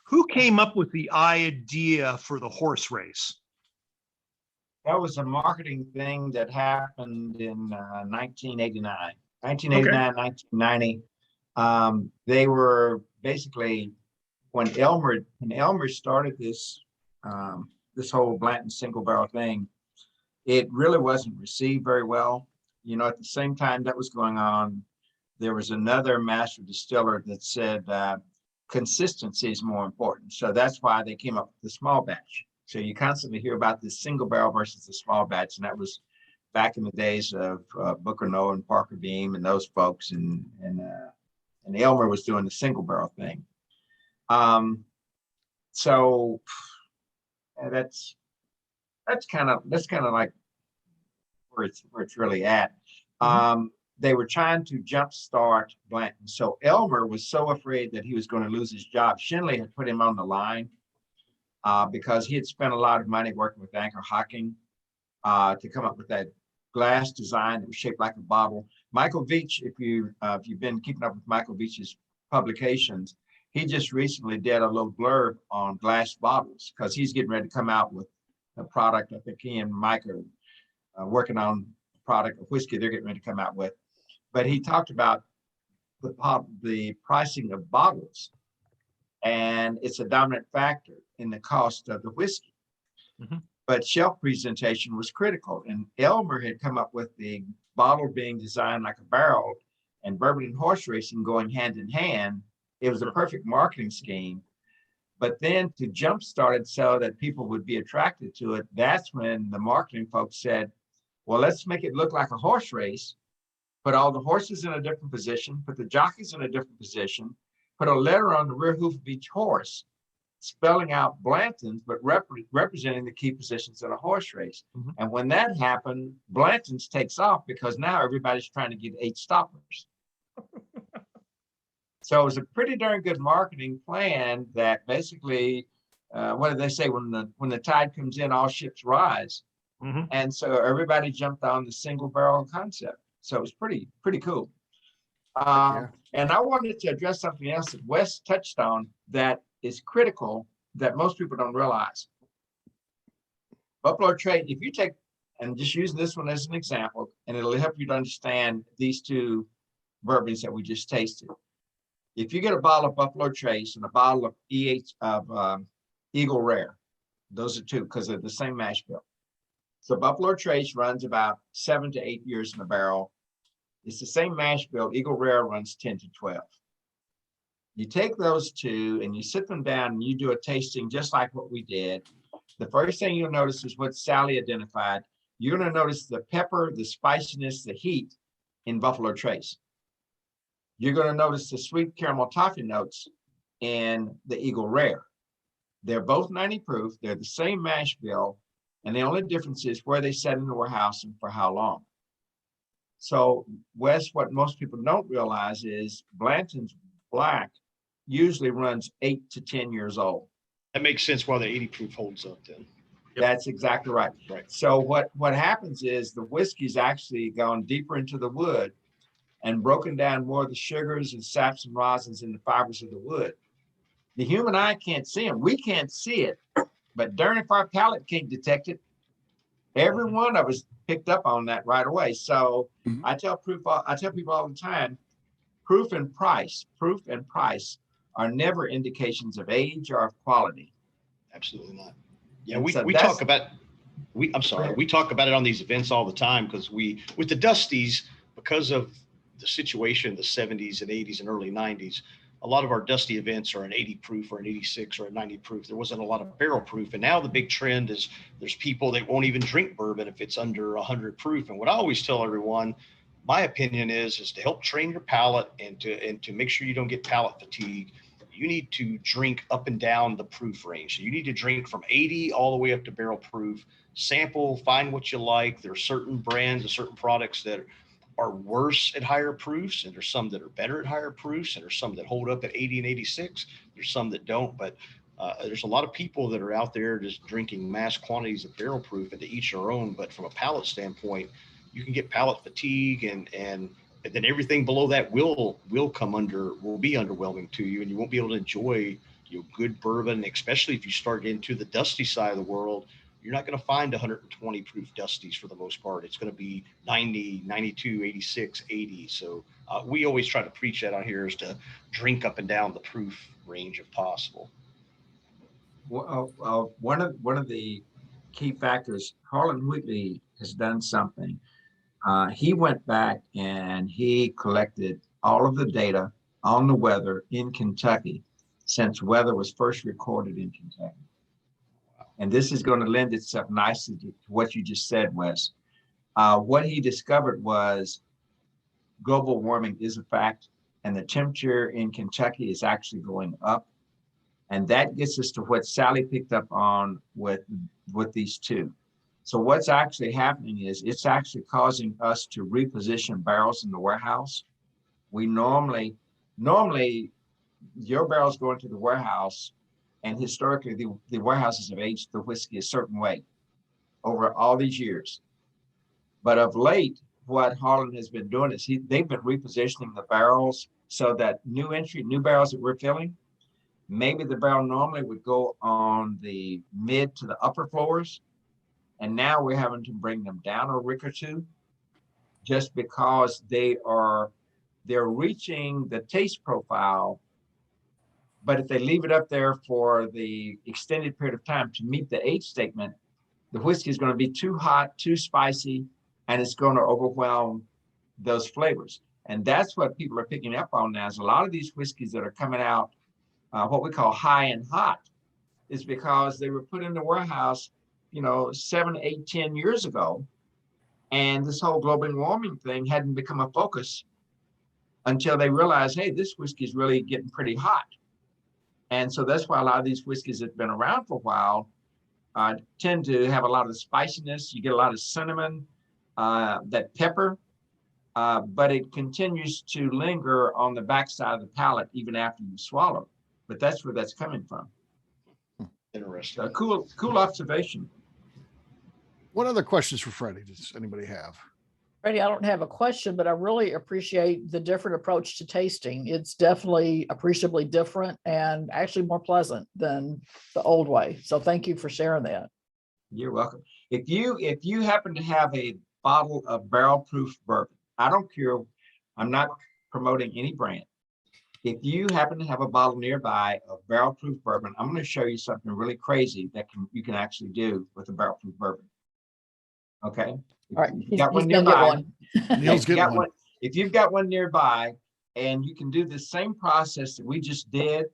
Who came up with the idea for the horse race? That was a marketing thing that happened in 1989, 1990. They were basically, when Elmer started this whole Blanton single barrel thing, it really wasn't received very well. At the same time that was going on, there was another master distiller that said consistency is more important. So that's why they came up with the small batch. So you constantly hear about this single barrel versus the small batch, and that was back in the days of Booker Noe and Parker Beam and those folks, and Elmer was doing the single barrel thing. So that's kind of like where it's really at. They were trying to jumpstart Blanton. So Elmer was so afraid that he was going to lose his job. Shinley had put him on the line because he had spent a lot of money working with Anchor Hocking to come up with that glass design that was shaped like a bottle. Michael Veitch, if you've been keeping up with Michael Veitch's publications, he just recently did a little blurb on glass bottles because he's getting ready to come out with a product. I think he and Mike are working on a product of whiskey they're getting ready to come out with. But he talked about the pricing of bottles, and it's a dominant factor in the cost of the whiskey. But shelf presentation was critical, and Elmer had come up with the bottle being designed like a barrel and bourbon and horse racing going hand in hand. It was a perfect marketing scheme. But then to jumpstart it so that people would be attracted to it, that's when the marketing folks said, well, let's make it look like a horse race, put all the horses in a different position, put the jockeys in a different position, put a letter on the rear hoof of each horse, spelling out Blanton's, but representing the key positions in a horse race. And when that happened, Blanton's takes off because now everybody's trying to get 8 stoppers. So it was a pretty darn good marketing plan that basically, what did they say? When the tide comes in, all ships rise. And so everybody jumped on the single barrel concept. So it was pretty cool. And I wanted to address something else that Wes touched on, that is critical that most people don't realize. Buffalo Trace, if you take, and just use this one as an example, and it'll help you to understand these two bourbons that we just tasted. If you get a bottle of Buffalo Trace and a bottle of Eagle Rare, those are two because they're the same mash bill. So Buffalo Trace runs about 7 to 8 years in the barrel. It's the same mash bill. Eagle Rare runs 10 to 12. You take those two and you sit them down and you do a tasting just like what we did. The first thing you'll notice is what Sally identified. You're going to notice the pepper, the spiciness, the heat in Buffalo Trace. You're going to notice the sweet caramel toffee notes in the Eagle Rare. They're both 90 proof. They're the same mash bill. And the only difference is where they set in the warehouse and for how long. So Wes, what most people don't realize is Blanton's Black usually runs 8 to 10 years old. That makes sense why the 80 proof holds up then. That's exactly right. So what happens is the whiskey's actually gone deeper into the wood and broken down more of the sugars and saps and rosins in the fibers of the wood. The human eye can't see them. We can't see it, but darn if our palate can't detect it. Every one of us picked up on that right away. So I tell people all the time, proof and price are never indications of age or of quality. Absolutely not. Yeah, we talk about we talk about it on these events all the time because with the Dusties, because of the situation in the 70s and 80s and early 90s, a lot of our Dusty events are an 80 proof or an 86 or a 90 proof. There wasn't a lot of barrel proof. And now the big trend is there's people that won't even drink bourbon if it's under 100 proof. And what I always tell everyone, my opinion is to help train your palate and to make sure you don't get palate fatigue. You need to drink up and down the proof range. So you need to drink from 80 all the way up to barrel proof, sample, find what you like. There are certain brands and certain products that are worse at higher proofs, and there's some that are better at higher proofs, and there's some that hold up at 80 and 86. There's some that don't, but there's a lot of people that are out there just drinking mass quantities of barrel proof, and to each their own. But from a palate standpoint, you can get palate fatigue, and then everything below that will be underwhelming to you, and you won't be able to enjoy good bourbon, especially if you start into the dusty side of the world. You're not going to find 120 proof Dusties for the most part. It's going to be 90, 92, 86, 80. So we always try to preach that on here is to drink up and down the proof range if possible. Well, one of the key factors, Harlan Wheatley has done something. He went back and he collected all of the data on the weather in Kentucky since weather was first recorded in Kentucky. And this is going to lend itself nicely to what you just said, Wes. What he discovered was global warming is a fact, and the temperature in Kentucky is actually going up. And that gets us to what Sally picked up on with these two. So what's actually happening is it's actually causing us to reposition barrels in the warehouse. We normally your barrels go into the warehouse, and historically the warehouses have aged the whiskey a certain way over all these years. But of late, what Harlan has been doing is they've been repositioning the barrels so that new barrels that we're filling, maybe the barrel normally would go on the mid to the upper floors. And now we're having to bring them down a rick or two just because they're reaching the taste profile. But if they leave it up there for the extended period of time to meet the age statement, the whiskey is going to be too hot, too spicy, and it's going to overwhelm those flavors. And that's what people are picking up on now is a lot of these whiskeys that are coming out, what we call high and hot, is because they were put in the warehouse 7, 8, 10 years ago. And this whole global warming thing hadn't become a focus until they realized, hey, this whiskey is really getting pretty hot. And so that's why a lot of these whiskeys that have been around for a while tend to have a lot of spiciness. You get a lot of cinnamon, that pepper, but it continues to linger on the backside of the palate even after you swallow. But that's where that's coming from. Interesting. So cool observation. What other questions for Freddie does anybody have? Freddie, I don't have a question, but I really appreciate the different approach to tasting. It's definitely appreciably different and actually more pleasant than the old way. So thank you for sharing that. You're welcome. If you happen to have a bottle of barrel proof bourbon, I don't care, I'm not promoting any brand. If you happen to have a bottle nearby of barrel proof bourbon, I'm going to show you something really crazy that you can actually do with a barrel proof bourbon. Okay. All right, You got one he's gonna get nearby. one. Neil's getting one. If you've got one nearby, and you can do the same process that we just did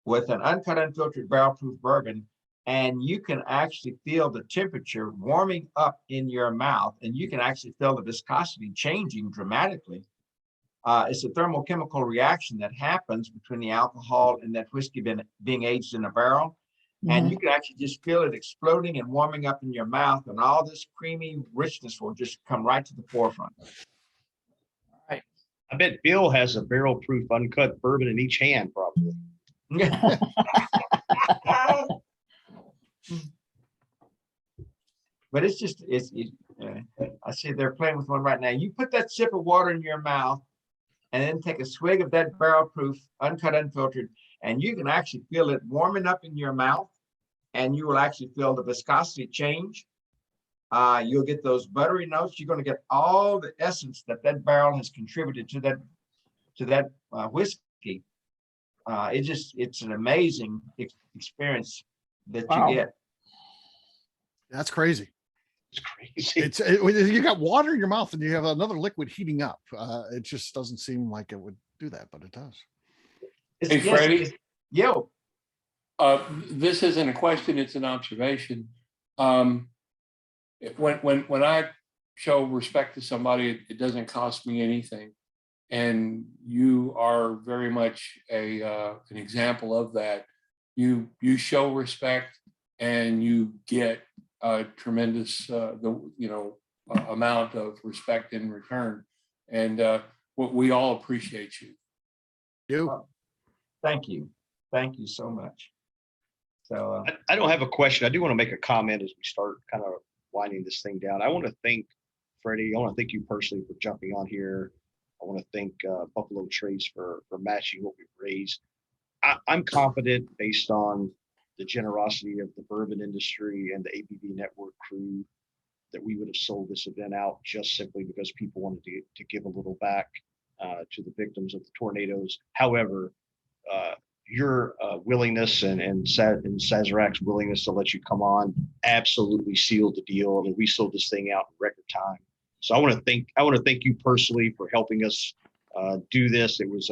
with an uncut, unfiltered barrel proof bourbon, and you can actually feel the temperature warming up in your mouth, and you can actually feel the viscosity changing dramatically. It's a thermochemical reaction that happens between the alcohol and that whiskey being aged in a barrel. And you can actually just feel it exploding and warming up in your mouth, and all this creamy richness will just come right to the forefront. Right. I bet Bill has a barrel proof uncut bourbon in each hand, probably. But it's just, I see they're playing with one right now. You put that sip of water in your mouth and then take a swig of that barrel proof, uncut, unfiltered, and you can actually feel it warming up in your mouth, and you will actually feel the viscosity change. You'll get those buttery notes. You're going to get all the essence that barrel has contributed to that whiskey. It's an amazing experience that you get. That's crazy. It's crazy. You got water in your mouth and you have another liquid heating up. It just doesn't seem like it would do that, but it does. Hey, Freddie. Yo. This isn't a question, it's an observation. When I show respect to somebody, it doesn't cost me anything. And you are very much an example of that. You show respect and you get a tremendous amount of respect in return. And we all appreciate you. Thank you. Thank you so much. So I don't have a question. I do want to make a comment as we start kind of winding this thing down. I want to thank Freddie. I want to thank you personally for jumping on here. I want to thank Buffalo Trace for matching what we've raised. I'm confident, based on the generosity of the bourbon industry and the ABV Network crew, that we would have sold this event out just simply because people wanted to give a little back to the victims of the tornadoes. However, your willingness and Sazerac's willingness to let you come on absolutely sealed the deal. I mean, we sold this thing out in record time. So I want to thank you personally for helping us do this. It was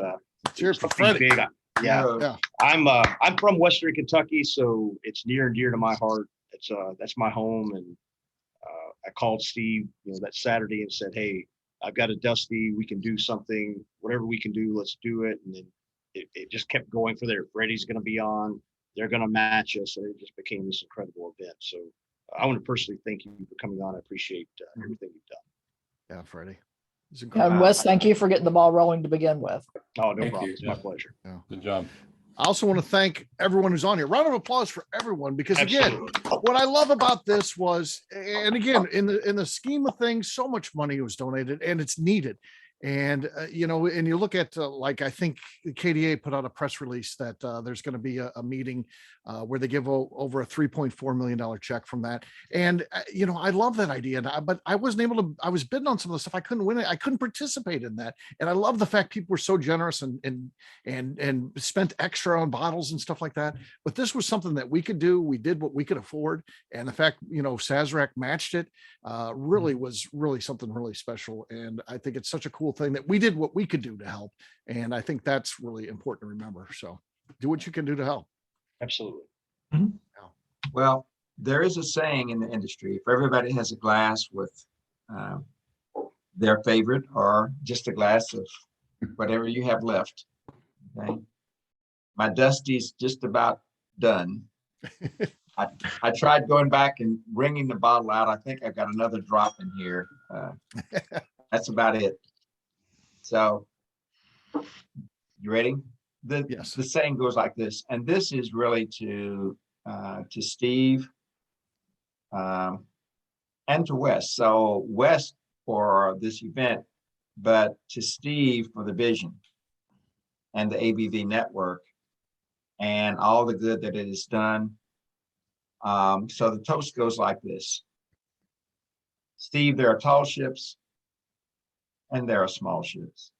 cheers for Freddie. Big. Yeah. I'm from Western Kentucky, so it's near and dear to my heart. It's that's my home, and I called Steve, that Saturday and said, "Hey, I've got a Dusty. We can do something. Whatever we can do, let's do it." And then it just kept going for there. Freddie's going to be on. They're going to match us, and it just became this incredible event. So I want to personally thank you for coming on. I appreciate everything you've done. Yeah, Freddie. And Wes, thank you for getting the ball rolling to begin with. Oh, no problem. It's my pleasure. Yeah. Good job. I also want to thank everyone who's on here. Round of applause for everyone, because again, what I love about this was, and again, in the scheme of things, so much money was donated and it's needed. And, and you look at, I think KDA put out a press release that there's going to be a meeting where they give over a $3.4 million check from that. And, I love that idea, but I wasn't able to, I was bidding on some of the stuff. I couldn't win it. I couldn't participate in that. And I love the fact people were so generous and spent extra on bottles and stuff like that. But this was something that we could do. We did what we could afford. And the fact, Sazerac matched it really was something really special. And I think it's such a cool thing that we did what we could do to help. And I think that's really important to remember. So do what you can do to help. Absolutely. Mm-hmm. Well, there is a saying in the industry: if everybody has a glass with their favorite, or just a glass of whatever you have left, okay, my Dusty's just about done. I tried going back and wringing the bottle out. I think I've got another drop in here. That's about it. So, you ready? Yes. The saying goes like this, and this is really to Steve and to Wes. So Wes, for this event, but to Steve for the vision and the ABV network and all the good that it has done. So the toast goes like this. Steve, there are tall ships and there are small ships.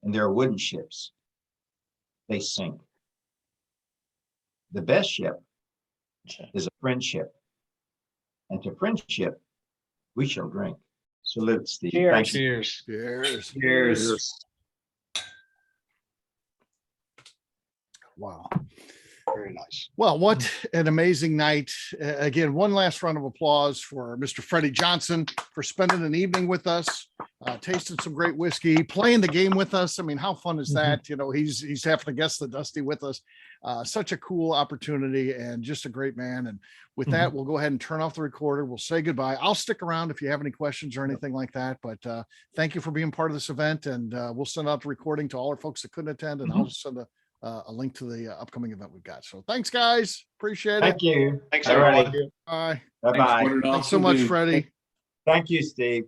And there are wooden ships. They sink. The best ship is a friendship. And to friendship, we shall drink. Salute, Steve. Thank you. Cheers. Cheers. Cheers. Wow. Very nice. Well, what an amazing night. Again, one last round of applause for Mr. Freddie Johnson for spending an evening with us, tasting some great whiskey, playing the game with us. I mean, how fun is that? You know, he's having to guess the Dusty with us. Such a cool opportunity and just a great man. And with that, we'll go ahead and turn off the recorder. We'll say goodbye. I'll stick around if you have any questions or anything like that. But thank you for being part of this event. And we'll send out the recording to all our folks that couldn't attend. And I'll just send a link to the upcoming event we've got. So thanks, guys. Appreciate it. Thank you. Thanks, All right. everyone. Bye. Bye-bye. Thanks so much, Freddie. Thank you, Steve.